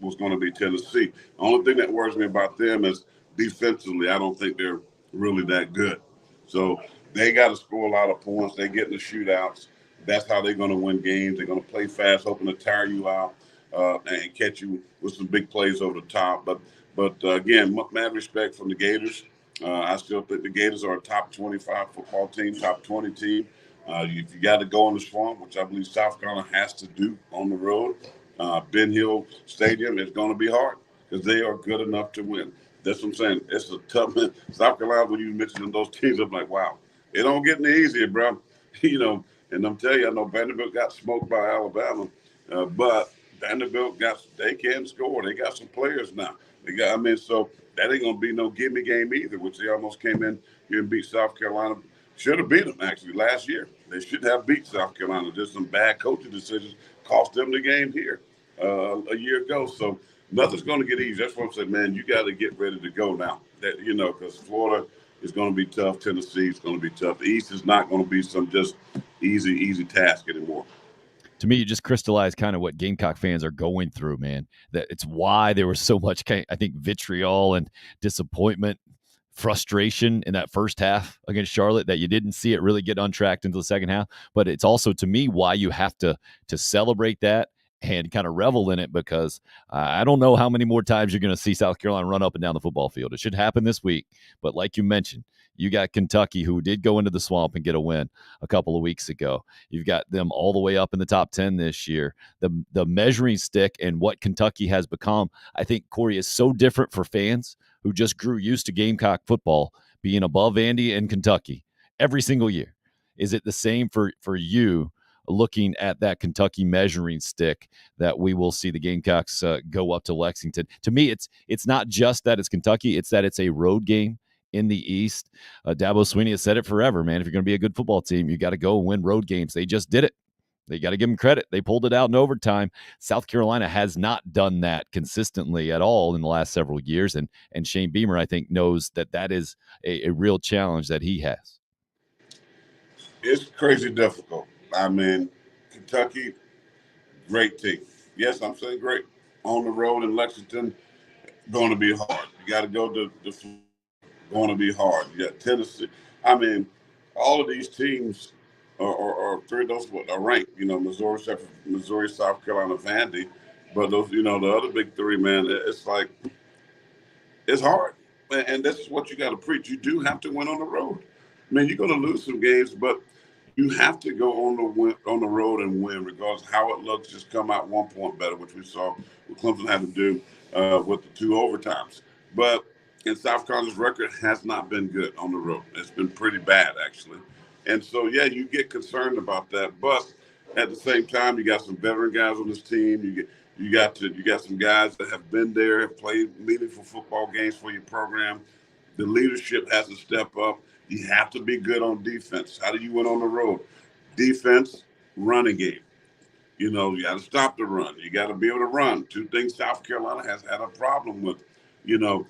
was going to be Tennessee. The only thing that worries me about them is defensively, I don't think they're really that good. So they got to score a lot of points. They get in the shootouts. That's how they're going to win games. They're going to play fast, hoping to tire you out and catch you with some big plays over the top. But again, mad respect from the Gators. I still think the Gators are a top 25 football team, top 20 team. If you got to go in the swamp, which I believe South Carolina has to do on the road, Ben Hill Stadium is going to be hard because they are good enough to win. That's what I'm saying. It's a tough – South Carolina, when you mentioned those teams, I'm like, wow, it don't get any easier, bro. And I'm telling you, I know Vanderbilt got smoked by Alabama, but Vanderbilt they can score. They got some players now. So that ain't going to be no gimme game either, which they almost came in here and beat South Carolina. Should have beat them, actually, last year. They should have beat South Carolina. Just some bad coaching decisions cost them the game here a year ago. So nothing's going to get easy. That's what I'm saying, man. You got to get ready to go now. Because Florida is going to be tough. Tennessee is going to be tough. The East is not going to be some just easy task anymore. To me, you just crystallized kind of what Gamecock fans are going through, man. That it's why there was so much, I think, vitriol and disappointment, frustration in that first half against Charlotte, that you didn't see it really get untracked into the second half. But it's also, to me, why you have to celebrate that and kind of revel in it, because I don't know how many more times you're going to see South Carolina run up and down the football field. It should happen this week. But like you mentioned, you got Kentucky, who did go into the swamp and get a win a couple of weeks ago. You've got them all the way up in the top 10 this year. The measuring stick and what Kentucky has become, I think, Corey, is so different for fans who just grew used to Gamecock football being above Vandy and Kentucky every single year. Is it the same for you looking at that Kentucky measuring stick that we will see the Gamecocks go up to Lexington? To me, it's not just that it's Kentucky, it's that it's a road game in the East. Dabo Swinney has said it forever, man. If you're going to be a good football team, you got to go and win road games. They just did it. They got to give them credit. They pulled it out in overtime. South Carolina has not done that consistently at all in the last several years, and Shane Beamer, I think, knows that is a real challenge that he has. It's crazy difficult. I mean, Kentucky, great team. Yes, I'm saying great. On the road in Lexington, going to be hard. You got to go to going to be hard. You got Tennessee. I mean, all of these teams are three of those are ranked. Missouri, South Carolina, Vandy. But those, the other big three, man, it's like it's hard. And this is what you got to preach. You do have to win on the road. I mean, you're going to lose some games, but you have to go on the road and win, regardless of how it looks. Just come out 1 point better, which we saw what Clemson had to do with the 2 overtimes. But in South Carolina's record has not been good on the road. It's been pretty bad, actually. And so, yeah, you get concerned about that. But at the same time, you got some veteran guys on this team. You got some guys that have been there, have played meaningful football games for your program. The leadership has to step up. You have to be good on defense. How do you win on the road? Defense, running game. You know, you got to stop the run. You got to be able to run. Two things South Carolina has had a problem with, you know.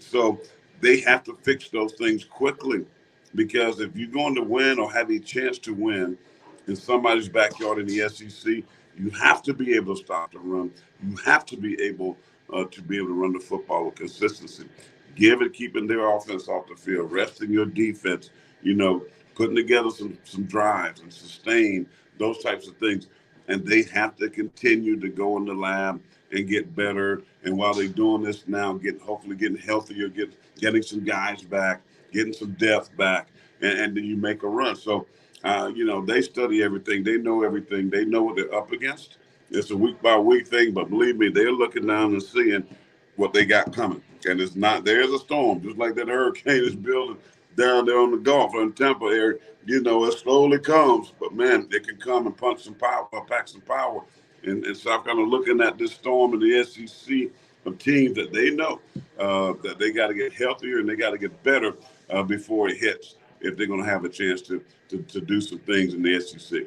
So they have to fix those things quickly, because if you're going to win or have a chance to win in somebody's backyard in the SEC, you have to be able to stop the run. You have to be able to run the football with consistency. Keeping their offense off the field, resting your defense, you know, putting together some drives and sustain those types of things. And they have to continue to go in the lab and get better. And while they're doing this now, hopefully getting healthier, getting some guys back, getting some depth back, and then you make a run. So, you know, they study everything. They know everything. They know what they're up against. It's a week-by-week thing, but believe me, they're looking down and seeing what they got coming. And it's not, there's a storm, just like that hurricane is building down there on the Gulf or in Tampa area. You know, it slowly comes, but man, it can come and pack some power. And South Carolina looking at this storm in the SEC of teams that they know that they got to get healthier and they got to get better before it hits, if they're going to have a chance to do some things in the SEC.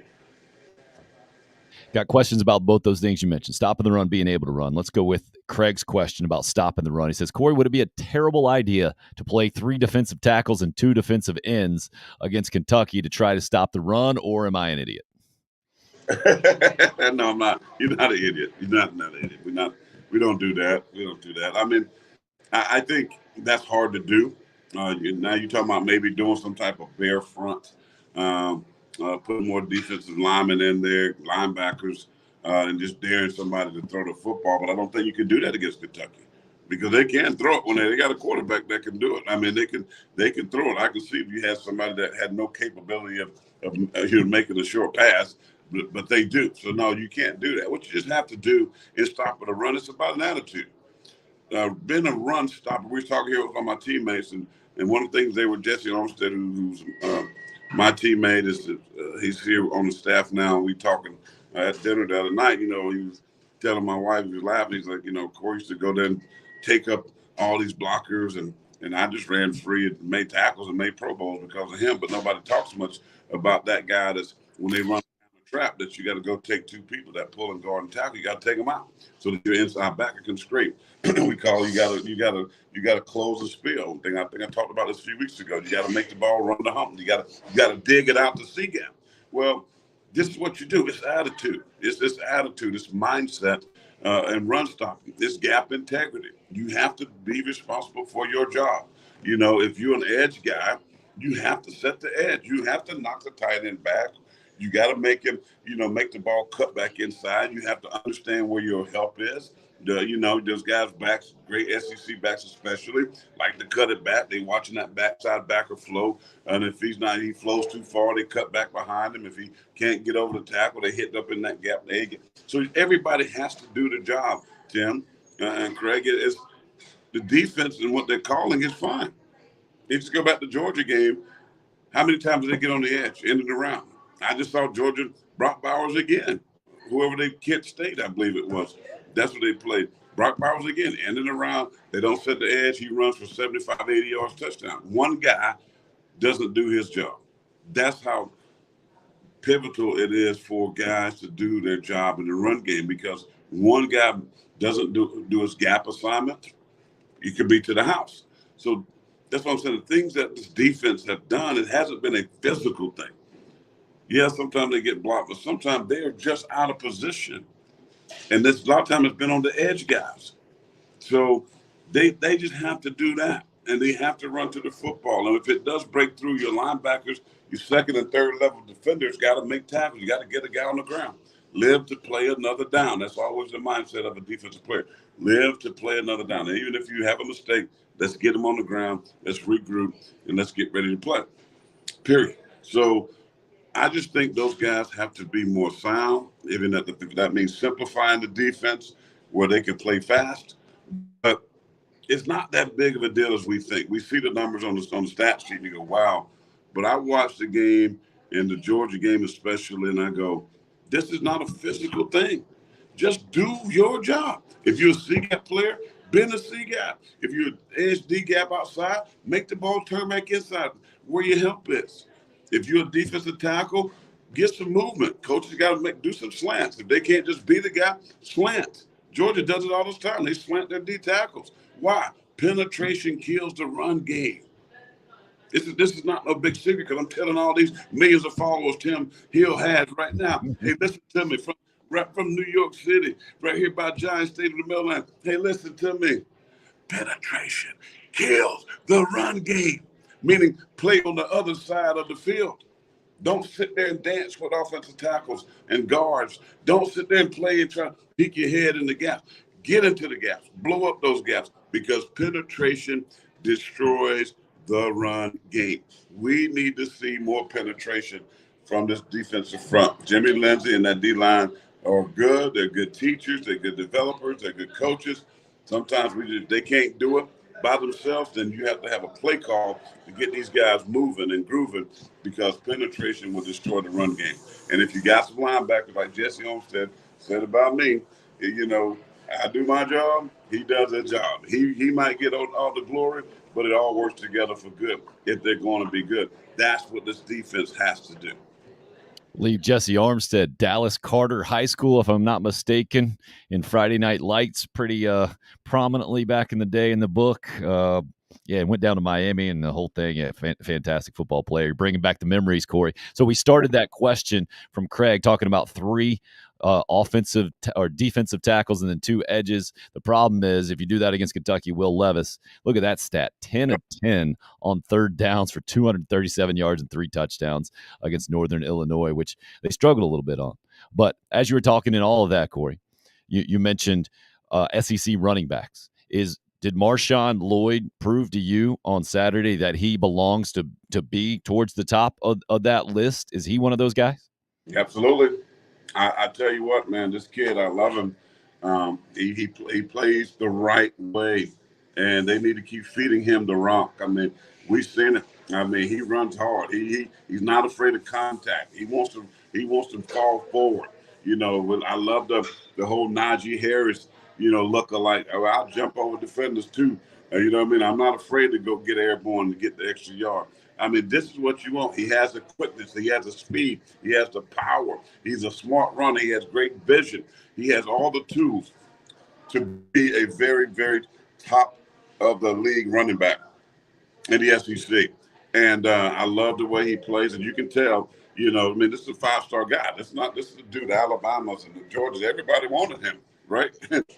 Got questions about both those things you mentioned, stopping the run, being able to run. Let's go with Craig's question about stopping the run. He says, Corey, would it be a terrible idea to play 3 defensive tackles and 2 defensive ends against Kentucky to try to stop the run, or am I an idiot? No, I'm not. You're not an idiot. You're not an idiot. We don't do that. We don't do that. I mean, I think that's hard to do. Now you're talking about maybe doing some type of bare front, putting more defensive linemen in there, linebackers, and just daring somebody to throw the football. But I don't think you can do that against Kentucky, because they can throw it when they got a quarterback that can do it. I mean, they can throw it. I can see if you had somebody that had no capability of making a short pass, but they do. So no, you can't do that. What you just have to do is stop with a run. It's about an attitude. Being a run stopper. We were talking here with all my teammates, and one of the things they were, Jesse Olmstead, who's my teammate, he's here on the staff now. We talking at dinner the other night. You know, he was telling my wife, he was laughing. He's like, you know, Corey used to go there and take up all these blockers, and I just ran free and made tackles and made Pro Bowls because of him. But nobody talks much about that guy that's, when they run a trap, that you got to go take 2 people that pull and guard and tackle. You got to take them out so that your inside backer can scrape. We call you got to close the spill. I think I talked about this a few weeks ago. You got to make the ball run the hump. You got to dig it out the C gap. Well, this is what you do. It's attitude. It's this attitude, this mindset, and run stopping. This gap integrity. You have to be responsible for your job. You know, if you're an edge guy, you have to set the edge. You have to knock the tight end back. You got to make him, make the ball cut back inside. You have to understand where your help is. Those guys backs, great SEC backs especially, like to cut it back. They watching that backside backer flow. And if he flows too far, they cut back behind him. If he can't get over the tackle, they hit up in that gap. So everybody has to do the job, Tim and Craig. Is the defense and what they're calling is fine. You just go back to the Georgia game. How many times did they get on the edge, ending the round? I just saw Georgia, Brock Bowers again. Whoever they, Kent State, I believe it was. That's what they played. Brock Bowers again, ending the round. They don't set the edge. He runs for 75, 80 yards, touchdown. One guy doesn't do his job. That's how pivotal it is for guys to do their job in the run game, because one guy doesn't do his gap assignment, you could be to the house. So that's what I'm saying. The things that this defense have done, it hasn't been a physical thing. Yeah, sometimes they get blocked, but sometimes they are just out of position. And this a lot of times it's been on the edge guys. So they just have to do that. And they have to run to the football. And if it does break through, your linebackers, your second and third level defenders got to make tackles. You got to get a guy on the ground. Live to play another down. That's always the mindset of a defensive player. Live to play another down. And even if you have a mistake, let's get them on the ground, let's regroup, and let's get ready to play. Period. So I just think those guys have to be more sound, even that means simplifying the defense where they can play fast. But It's not that big of a deal as we think. We see the numbers on the stat sheet and you go, wow. But I watched the game and the Georgia game especially, and I go, this is not a physical thing. Just do your job. If you're a C-gap player, bend a C-gap. If you're an edge D-gap outside, make the ball turn back inside where your help is. If you're a defensive tackle, get some movement. Coaches got to do some slants. If they can't just be the guy, slant. Georgia does it all the time. They slant their D tackles. Why? Penetration kills the run game. This is not no big secret because I'm telling all these millions of followers Tim Hill has right now. Hey, listen to me from New York City, right here by Giant State of the Maryland. Hey, listen to me. Penetration kills the run game, meaning play on the other side of the field. Don't sit there and dance with offensive tackles and guards. Don't sit there and play and try to peek your head in the gaps. Get into the gaps. Blow up those gaps because penetration destroys the run game. We need to see more penetration from this defensive front. Jimmy Lindsey and that D-line are good. They're good teachers. They're good developers. They're good coaches. Sometimes they can't do it by themselves. Then you have to have a play call to get these guys moving and grooving because penetration will destroy the run game. And if you got some linebackers like Jesse Olmstead said about me, you know, I do my job, he does his job. He might get all the glory, but it all works together for good if they're going to be good. That's what this defense has to do. Leave Jesse Armstead, Dallas Carter High School, if I'm not mistaken, in Friday Night Lights pretty prominently back in the day in the book. Went down to Miami and the whole thing. Yeah, fantastic football player. Bringing back the memories, Corey. So we started that question from Craig talking about three offensive or defensive tackles and then two edges. The problem is if you do that against Kentucky, Will Levis, look at that stat, 10 of 10 on third downs for 237 yards and 3 touchdowns against Northern Illinois, which they struggled a little bit on. But as you were talking in all of that, Corey, you mentioned SEC running backs. Did Marshawn Lloyd prove to you on Saturday that he belongs to be towards the top of that list? Is he one of those guys? Absolutely. I tell you what, man, this kid, I love him. He plays the right way, and they need to keep feeding him the rock. I mean, we've seen it. I mean, he runs hard. He's not afraid of contact. He wants to fall forward. You know, I love the whole Najee Harris, look-alike. I'll jump over defenders too. You know what I mean? I'm not afraid to go get airborne to get the extra yard. I mean, this is what you want. He has the quickness. He has the speed. He has the power. He's a smart runner. He has great vision. He has all the tools to be a very, very top of the league running back in the SEC. And I love the way he plays. And you can tell, this is a 5-star guy. This is a dude, Alabama's and the Georgias. Everybody wanted him, right?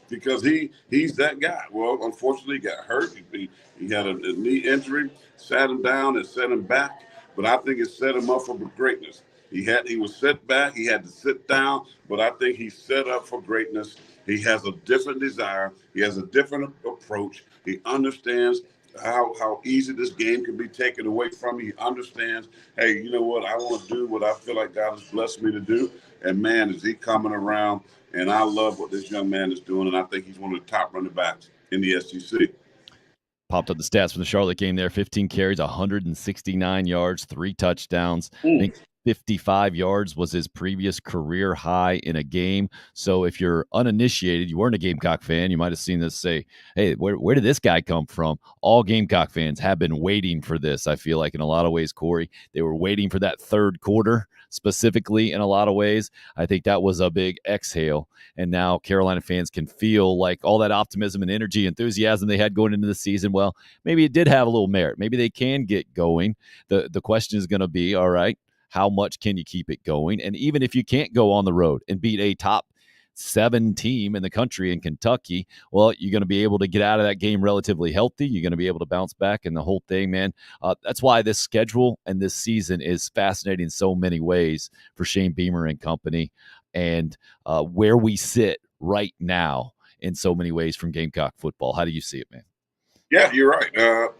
Because he's that guy. Well, unfortunately, he got hurt. He had a knee injury, sat him down and set him back. But I think it set him up for greatness. He was set back. He had to sit down. But I think he's set up for greatness. He has a different desire. He has a different approach. He understands how easy this game can be taken away from me. He understands, hey, you know what? I want to do what I feel like God has blessed me to do. And, man, is he coming around. And I love what this young man is doing, and I think he's one of the top running backs in the SEC. Popped up the stats from the Charlotte game there. 15 carries, 169 yards, 3 touchdowns. I think 55 yards was his previous career high in a game. So if you're uninitiated, you weren't a Gamecock fan, you might have seen this say, hey, where did this guy come from? All Gamecock fans have been waiting for this, I feel like, in a lot of ways, Corey. They were waiting for that third quarter, specifically in a lot of ways. I think that was a big exhale. And now Carolina fans can feel like all that optimism and energy, enthusiasm they had going into the season, well, maybe it did have a little merit. Maybe they can get going. The question is going to be, all right, how much can you keep it going? And even if you can't go on the road and beat a top 7 team in the country in Kentucky, well, you're going to be able to get out of that game relatively healthy. You're going to be able to bounce back and the whole thing, man. That's why this schedule and this season is fascinating in so many ways for Shane Beamer and company, and where we sit right now in so many ways from Gamecock football. How do you see it, man? Yeah, you're right.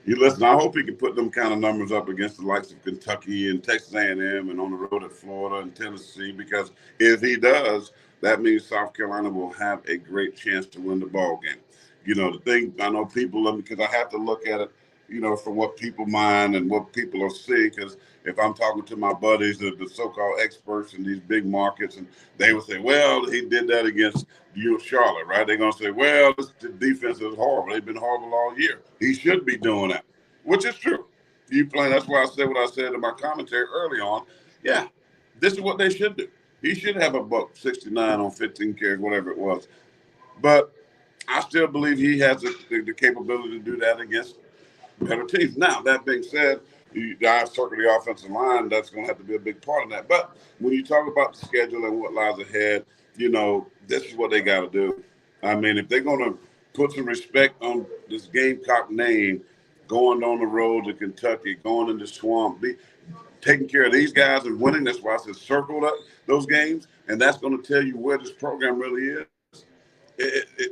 You listen, I hope he can put them kind of numbers up against the likes of Kentucky and Texas A&M and on the road at Florida and Tennessee, because if he does, that means South Carolina will have a great chance to win the ball game. The thing, I know people, because I have to look at it, from what people mind and what people are seeing. Because if I'm talking to my buddies, the so-called experts in these big markets, and they would say, well, he did that against Charlotte, right? They're going to say, well, the defense is horrible. They've been horrible all year. He should be doing that, which is true. That's why I said what I said in my commentary early on. Yeah, this is what they should do. He should have a buck 69 on 15 carries, whatever it was. But I still believe he has the capability to do that against better teams. Now, that being said, I circle the offensive line. That's going to have to be a big part of that. But when you talk about the schedule and what lies ahead, this is what they got to do. I mean, if they're going to put some respect on this Gamecock name, going on the road to Kentucky, going in the swamp, taking care of these guys and winning, that's why I said circle up those games, and that's going to tell you where this program really is.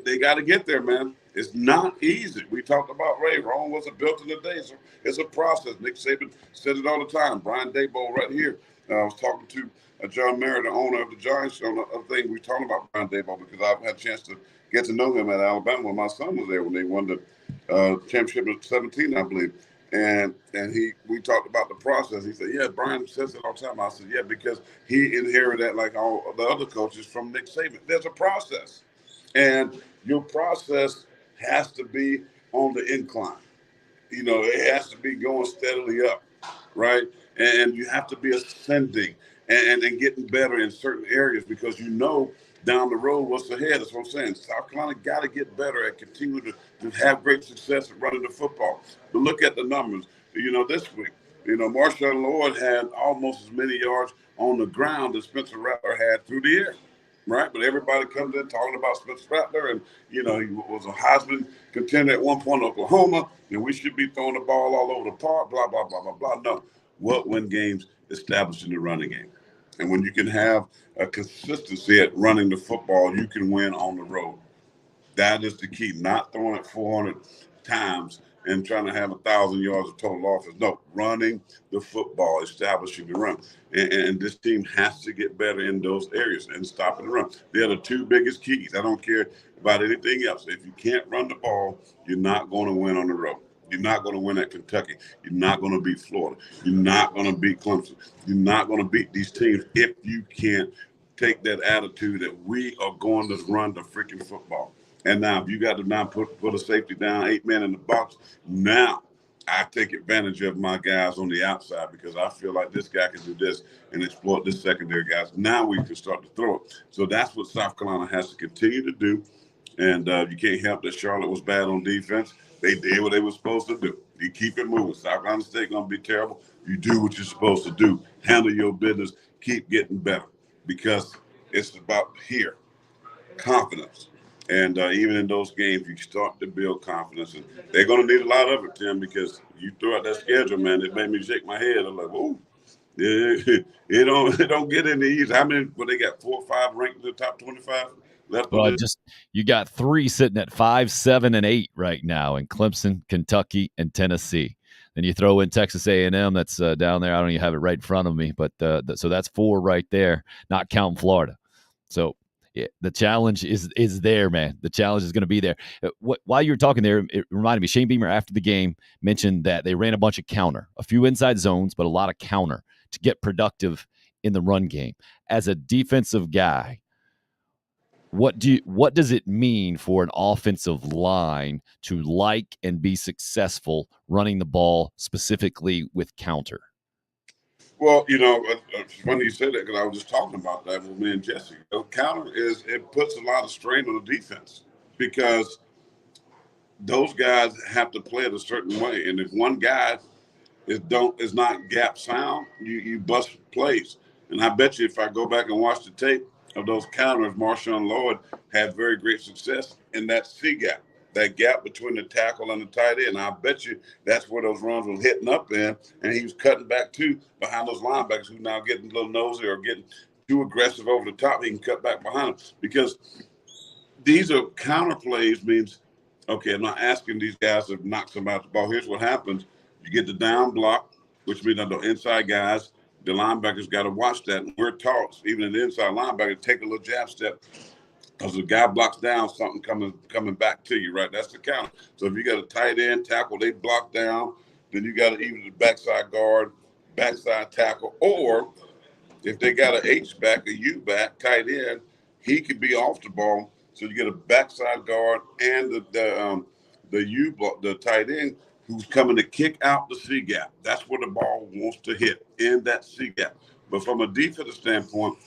They got to get there, man. It's not easy. We talked about Ray. Rome wasn't built in a day, so it's a process. Nick Saban said it all the time. Brian Daboll right here. I was talking to John Merritt, the owner of the Giants, on a thing. We talking about Brian Daboll because I've had a chance to get to know him at Alabama when my son was there when they won the championship in 17, I believe. And we talked about the process. He said, yeah, Brian says it all the time. I said, yeah, because he inherited that like all the other coaches from Nick Saban. There's a process. And your process has to be on the incline. It has to be going steadily up, right? And you have to be ascending and getting better in certain areas because down the road what's ahead. That's what I'm saying. South Carolina got to get better at continuing to have great success at running the football. But look at the numbers. This week, Marshawn Lloyd had almost as many yards on the ground as Spencer Rattler had through the air. Right, but everybody comes in talking about Spencer Rattler, and he was a Heisman contender at one point in Oklahoma, and we should be throwing the ball all over the park. Blah blah blah blah blah. No, what win games establishing the running game, and when you can have a consistency at running the football, you can win on the road. That is the key. Not throwing it 400 times and trying to have 1,000 yards of total offense. No, running the football, establishing the run. And this team has to get better in those areas and stopping the run. They're the two biggest keys. I don't care about anything else. If you can't run the ball, you're not going to win on the road. You're not going to win at Kentucky. You're not going to beat Florida. You're not going to beat Clemson. You're not going to beat these teams if you can't take that attitude that we are going to run the freaking football. And now, if you got to now put a safety down, 8 men in the box, now I take advantage of my guys on the outside because I feel like this guy can do this and exploit this secondary guys. Now we can start to throw it. So that's what South Carolina has to continue to do. And you can't help that Charlotte was bad on defense. They did what they were supposed to do. You keep it moving. South Carolina State going to be terrible. You do what you're supposed to do. Handle your business. Keep getting better because it's about here, confidence. And even in those games, you start to build confidence. And they're going to need a lot of it, Tim, because you throw out that schedule, man, it made me shake my head. I'm like, oh, it don't get any easier. How many, they got 4 or 5 ranked in the top 25 left? Well, you got 3 sitting at 5, 7, and 8 right now in Clemson, Kentucky, and Tennessee. Then you throw in Texas A&M that's down there. I don't even have it right in front of me, but so that's 4 right there, not counting Florida. So, yeah, the challenge is there, man. The challenge is going to be there. While you were talking there, it reminded me, Shane Beamer after the game mentioned that they ran a bunch of counter, a few inside zones, but a lot of counter to get productive in the run game. As a defensive guy, what does it mean for an offensive line to like and be successful running the ball, specifically with counter? Well, it's funny you said that because I was just talking about that with me and Jesse. Counter it puts a lot of strain on the defense because those guys have to play it a certain way, and if one guy is not gap sound, you bust plays. And I bet you if I go back and watch the tape of those counters, Marshawn Lloyd had very great success in that C gap. That gap between the tackle and the tight end. I bet you that's where those runs were hitting up in, and he was cutting back too behind those linebackers who now getting a little nosy or getting too aggressive over the top. He can cut back behind them because these are counter plays. Means, okay, I'm not asking these guys to knock somebody out the ball. Here's what happens: you get the down block, which means that the inside guys, the linebackers got to watch that. And we're taught, even in the inside linebacker, take a little jab step. Because the guy blocks down something coming back to you, right? That's the counter. So if you got a tight end tackle, they block down, then you got either the backside guard, backside tackle, or if they got an H back, a U back, tight end, he could be off the ball. So you get a backside guard and the tight end who's coming to kick out the C gap. That's where the ball wants to hit, in that C gap. But from a defensive standpoint,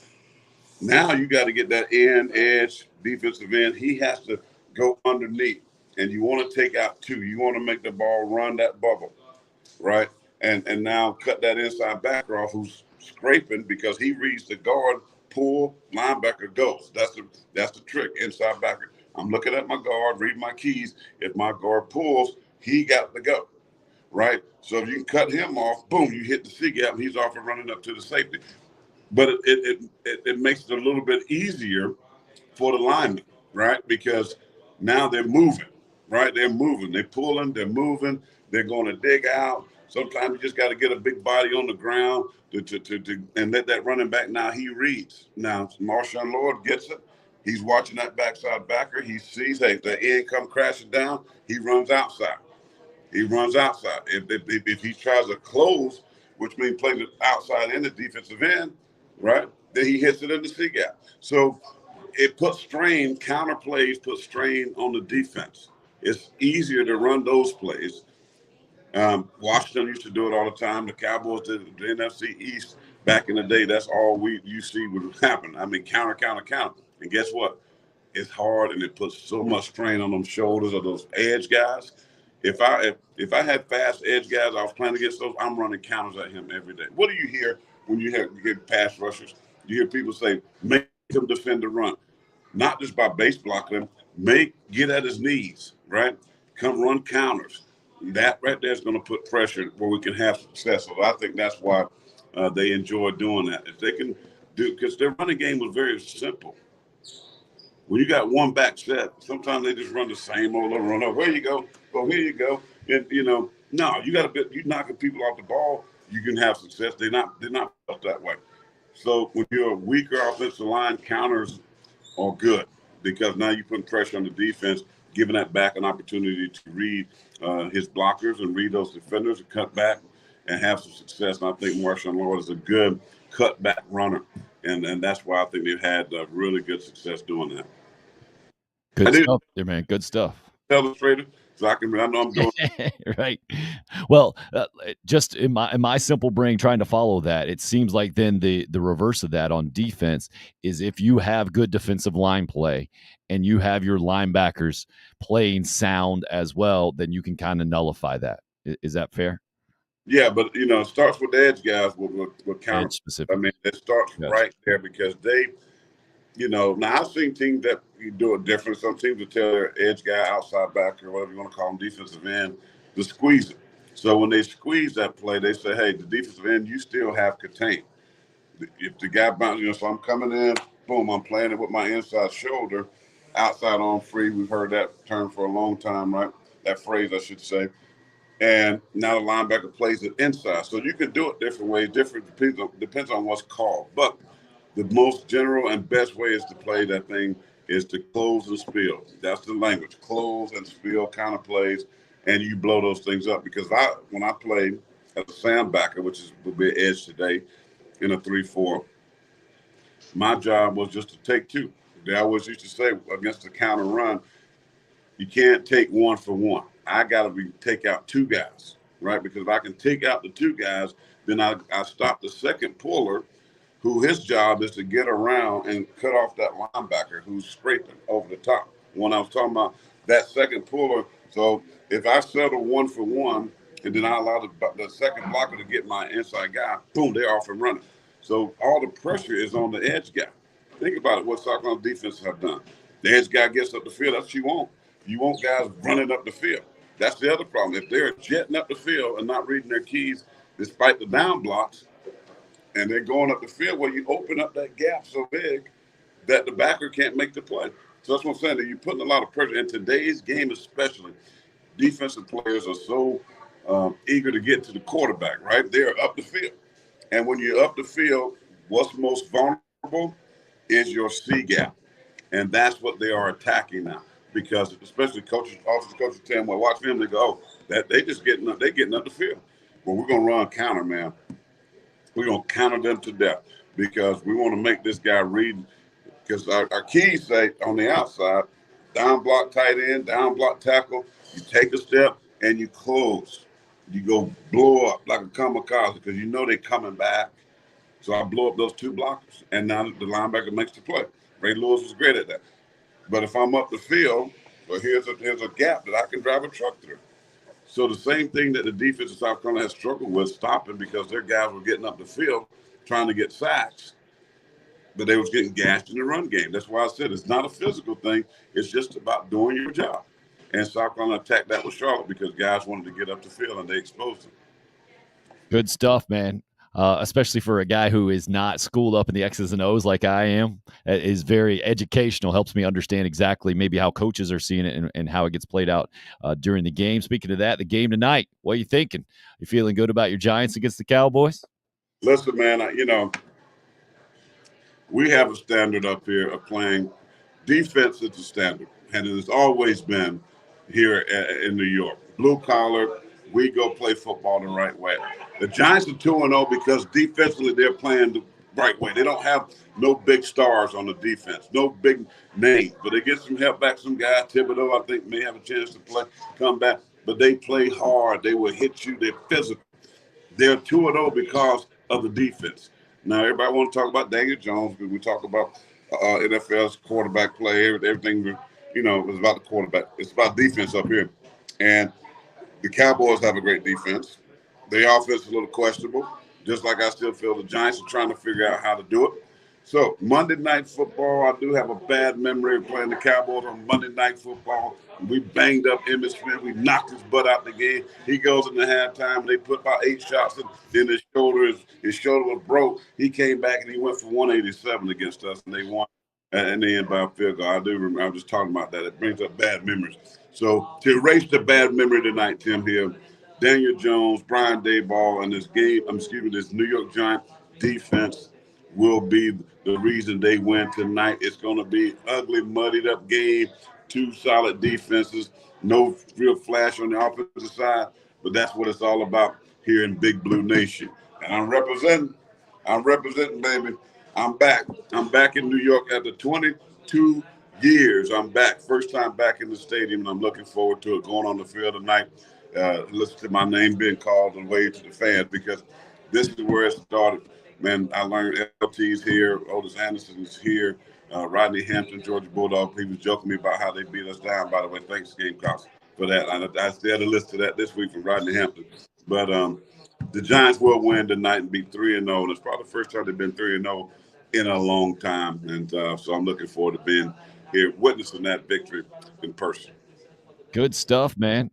now you got to get that end edge defensive end. He has to go underneath, and you want to take out two. You want to make the ball run that bubble, right? And now cut that inside backer off who's scraping because he reads the guard, pull, linebacker goes. That's the trick, inside backer. I'm looking at my guard, read my keys. If my guard pulls, he got to go, right? So if you can cut him off, boom, you hit the C gap, and he's off and running up to the safety. But it makes it a little bit easier for the linemen, right? Because now they're moving, right? They're moving. They're pulling. They're moving. They're going to dig out. Sometimes you just got to get a big body on the ground and let that running back. Now he reads. Now Marshawn Lloyd gets it. He's watching that backside backer. He sees, hey, if the end come crashing down, he runs outside. He runs outside. If he tries to close, which means play the outside and the defensive end, right? Then he hits it in the C gap. So it puts strain, counter plays put strain on the defense. It's easier to run those plays. Washington used to do it all the time. The Cowboys did it, the NFC East back in the day. That's all you see would happen. I mean, counter. And guess what? It's hard, and it puts so much strain on them shoulders of those edge guys. If I had fast edge guys I was playing against those, I'm running counters at him every day. What do you hear when you get pass rushers? You hear people say, make him defend the run. Not just by base blocking him, get at his knees, right? Come run counters. That right there is going to put pressure where we can have success. So I think that's why they enjoy doing that. If they can do, because their running game was very simple. When you got one back set, sometimes they just run the same old little run. Where you go? Well, here you go. And no, you got to you knocking people off the ball, you can have success. They're not built that way. So when you're a weaker offensive line, counters are good because now you're putting pressure on the defense, giving that back an opportunity to read his blockers and read those defenders and cut back and have some success. And I think Marshawn Lloyd is a good cutback runner. And that's why I think they've had really good success doing that. Good stuff there, man. Good stuff. Illustrator, so I know I'm doing right. Well, just in my simple brain trying to follow that, it seems like then the reverse of that on defense is if you have good defensive line play and you have your linebackers playing sound as well, then you can kind of nullify that. Is that fair? Yeah, but it starts with the edge guys with counter. Edge specific. I mean, it starts right there because they. Now I've seen teams that do it different. Some teams will tell their edge guy, outside backer, whatever you want to call him, defensive end, to squeeze it. So when they squeeze that play, they say, hey, the defensive end, you still have contained. If the guy bounces, so I'm coming in, boom, I'm playing it with my inside shoulder, outside arm free. We've heard that term for a long time, right? That phrase, I should say. And now the linebacker plays it inside. So you can do it different ways. Depends on what's called. But the most general and best way is to play that thing is to close and spill. That's the language. Close and spill kind of plays, and you blow those things up. Because when I played as a sandbacker, which would be an edge today, in a 3-4, my job was just to take two. They always used to say against the counter run, you can't take one for one. I got to take out two guys, right? Because if I can take out the two guys, then I stop the second puller, who his job is to get around and cut off that linebacker who's scraping over the top. When I was talking about that second puller, so if I settle one for one, and then I allow the second blocker to get my inside guy, boom, they're off and running. So all the pressure is on the edge guy. Think about it, what South Carolina defense have done. The edge guy gets up the field, that's what you want. You want guys running up the field. That's the other problem. If they're jetting up the field and not reading their keys, despite the down blocks, and they're going up the field, well, you open up that gap so big that the backer can't make the play. So that's what I'm saying, that you're putting a lot of pressure. In today's game especially, defensive players are so eager to get to the quarterback, right? They're up the field. And when you're up the field, what's most vulnerable is your C gap. And that's what they are attacking now. Because especially coaches, offensive coaches tell them, well, watch them, they go, oh, that they just getting up, they getting up the field. Well, we're gonna run counter, man. We're gonna counter them to death because we want to make this guy read. Because our keys say on the outside, down block tight end, down block tackle, you take a step and you close. You go blow up like a kamikaze because you know they're coming back. So I blow up those two blockers, and now the linebacker makes the play. Ray Lewis was great at that. But if I'm up the field, well, here's a gap that I can drive a truck through. So the same thing that the defense of South Carolina has struggled with stopping because their guys were getting up the field trying to get sacks, but they was getting gashed in the run game. That's why I said it's not a physical thing. It's just about doing your job. And South Carolina attacked that with Charlotte because guys wanted to get up the field and they exposed them. Good stuff, man. Especially for a guy who is not schooled up in the X's and O's like I am, is very educational, helps me understand exactly maybe how coaches are seeing it and how it gets played out during the game. Speaking of that, the game tonight, what are you thinking? You feeling good about your Giants against the Cowboys? Listen, man, we have a standard up here of playing defense. It's a standard, and it has always been here in New York. Blue collar, we go play football the right way. The Giants are 2-0 because defensively they're playing the right way. They don't have no big stars on the defense, no big names, but they get some help back. Some guy, Thibodeau, I think, may have a chance to come back, but they play hard. They will hit you. They're physical. They're 2-0 because of the defense. Now, everybody want to talk about Daniel Jones because we talk about NFL's quarterback play, everything, is about the quarterback. It's about defense up here. And the Cowboys have a great defense. Their offense is a little questionable, just like I still feel the Giants are trying to figure out how to do it. So Monday Night Football, I do have a bad memory of playing the Cowboys on Monday Night Football. We banged up Emmitt Smith. We knocked his butt out the game. He goes into halftime. They put about 8 shots in his shoulder. His shoulder was broke. He came back and he went for 187 against us, and they won. And they end by a field goal. I do remember. I'm just talking about that. It brings up bad memories. So to erase the bad memory tonight, Tim, here, Daniel Jones, Brian Daboll, and this New York Giant defense will be the reason they win tonight. It's going to be ugly, muddied up game, 2 solid defenses, no real flash on the offensive side, but that's what it's all about here in Big Blue Nation. And I'm representing, baby. I'm back. I'm back in New York after 22 years. I'm back. First time back in the stadium, and I'm looking forward to it going on the field tonight. Listen to my name being called and wave to the fans because this is where it started. Man, I learned LT's here, Otis Anderson is here, Rodney Hampton, Georgia Bulldog. He was joking me about how they beat us down, by the way. Thanks, Gamecocks, for that. I still had a list of that this week from Rodney Hampton. But the Giants will win tonight and be 3-0. And it's probably the first time they've been 3-0 in a long time. And so I'm looking forward to being here, witnessing that victory in person. Good stuff, man.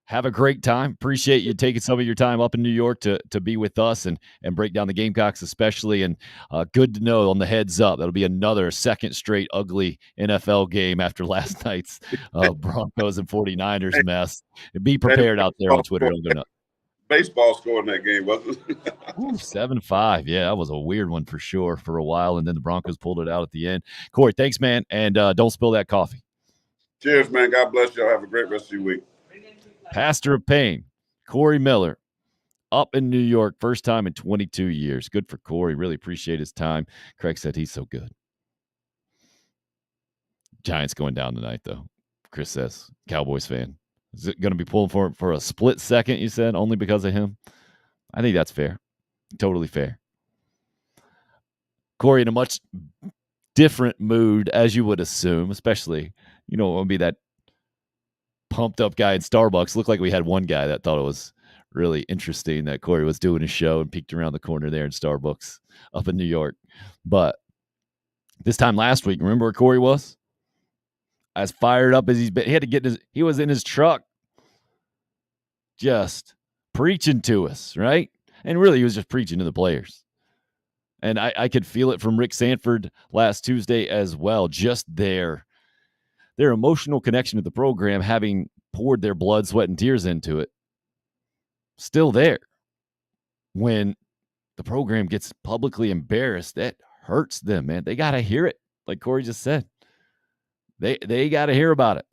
Have a great time. Appreciate you taking some of your time up in New York to be with us and break down the Gamecocks especially. And good to know on the heads up, that'll be another second straight ugly NFL game after last night's Broncos and 49ers mess. Be prepared out there on Twitter. Baseball scored in that game, wasn't it? 7-5. Yeah, that was a weird one for sure for a while, and then the Broncos pulled it out at the end. Corey, thanks, man, and don't spill that coffee. Cheers, man. God bless y'all. Have a great rest of your week. Pastor of Pain, Corey Miller, up in New York, first time in 22 years. Good for Corey. Really appreciate his time. Craig said he's so good. Giants going down tonight, though. Chris says, Cowboys fan. Is it going to be pulling for a split second, you said, only because of him? I think that's fair. Totally fair. Corey in a much different mood, as you would assume, especially, it would be that pumped up guy in Starbucks. Looked like we had one guy that thought it was really interesting that Corey was doing a show and peeked around the corner there in Starbucks up in New York. But this time last week, remember where Corey was? As fired up as he's been. He had to he was in his truck just preaching to us, right? And really, he was just preaching to the players. And I could feel it from Rick Sanford last Tuesday as well. Just their emotional connection to the program, having poured their blood, sweat, and tears into it, still there. When the program gets publicly embarrassed, that hurts them, man. They got to hear it, like Corey just said. They got to hear about it.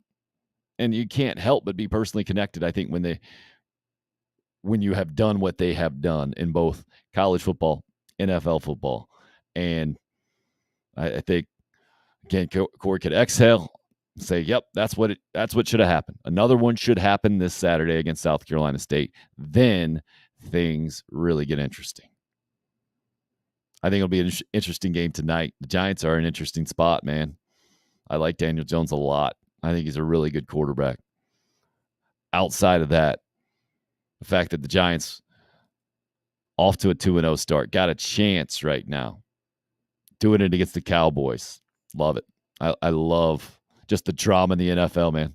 And you can't help but be personally connected, I think, when you have done what they have done in both college football, NFL football. And I think, again, Corey could exhale and say, yep, that's what should have happened. Another one should happen this Saturday against South Carolina State. Then things really get interesting. I think it'll be an interesting game tonight. The Giants are in an interesting spot, man. I like Daniel Jones a lot. I think he's a really good quarterback. Outside of that, the fact that the Giants off to a 2-0 start, got a chance right now. Doing it against the Cowboys. Love it. I love just the drama in the NFL, man.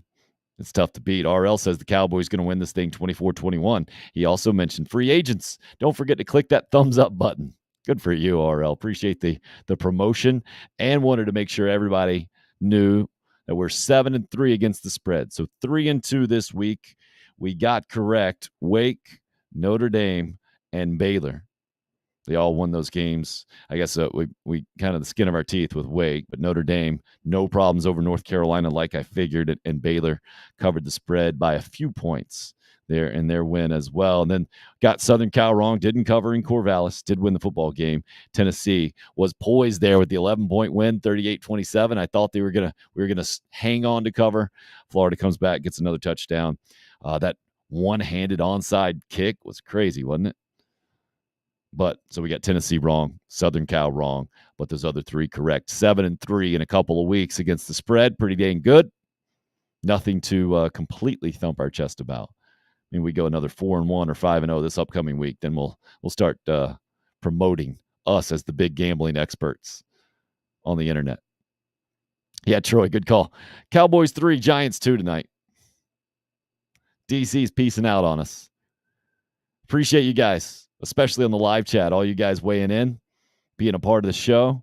It's tough to beat. RL says the Cowboys going to win this thing 24-21. He also mentioned free agents. Don't forget to click that thumbs up button. Good for you, RL. Appreciate the promotion and wanted to make sure everybody knew that we're 7-3 against the spread. So 3-2 this week. We got correct. Wake, Notre Dame, and Baylor. They all won those games. I guess we kind of the skin of our teeth with Wake, but Notre Dame, no problems over North Carolina like I figured, and Baylor covered the spread by a few points there in their win as well. And then got Southern Cal wrong, didn't cover in Corvallis, did win the football game. Tennessee was poised there with the 11-point win, 38-27. I thought we were gonna hang on to cover. Florida comes back, gets another touchdown. That one-handed onside kick was crazy, wasn't it? But so we got Tennessee wrong, Southern Cal wrong, but those other three correct. 7-3 in a couple of weeks against the spread. Pretty dang good. Nothing to completely thump our chest about. I mean, we go another 4-1 or 5-0 this upcoming week, then we'll start promoting us as the big gambling experts on the internet. Yeah, Troy, good call. Cowboys 3, Giants 2 tonight. DC's peacing out on us. Appreciate you guys, especially on the live chat, all you guys weighing in, being a part of the show.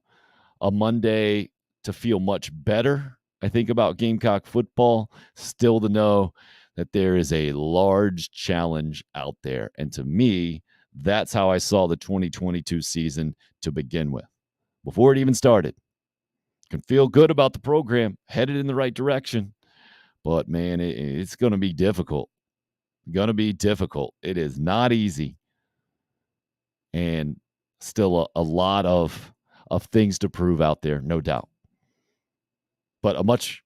A Monday to feel much better, I think, about Gamecock football. Still to know that there is a large challenge out there. And to me, that's how I saw the 2022 season to begin with. Before it even started, can feel good about the program, headed in the right direction. But, man, it's going to be difficult. Going to be difficult. It is not easy. And still a lot of things to prove out there, no doubt. But a much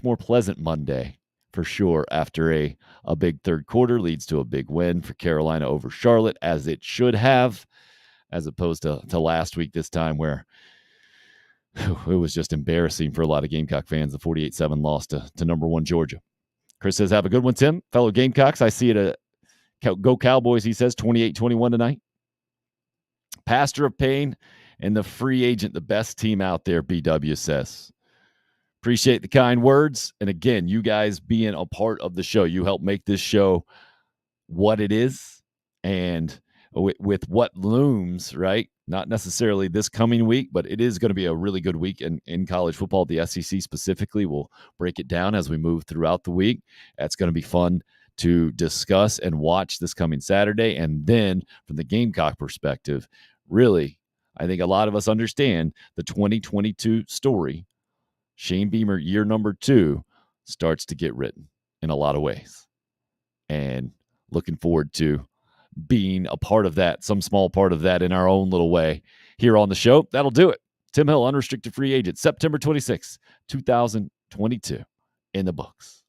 more pleasant Monday for sure after a big third quarter leads to a big win for Carolina over Charlotte, as it should have, as opposed to last week this time where it was just embarrassing for a lot of Gamecock fans, the 48-7 loss to number 1 Georgia. Chris says, have a good one, Tim. Fellow Gamecocks, I see it at Go Cowboys, he says, 28-21 tonight. Pastor of Pain and the free agent, the best team out there, BW says. Appreciate the kind words. And again, you guys being a part of the show. You help make this show what it is and with what looms, right? Not necessarily this coming week, but it is going to be a really good week in college football. The SEC specifically will break it down as we move throughout the week. That's going to be fun to discuss and watch this coming Saturday. And then from the Gamecock perspective, really, I think a lot of us understand the 2022 story. Shane Beamer, year number 2, starts to get written in a lot of ways. And looking forward to being a part of that, some small part of that in our own little way here on the show. That'll do it. Tim Hill, unrestricted free agent, September 26, 2022, in the books.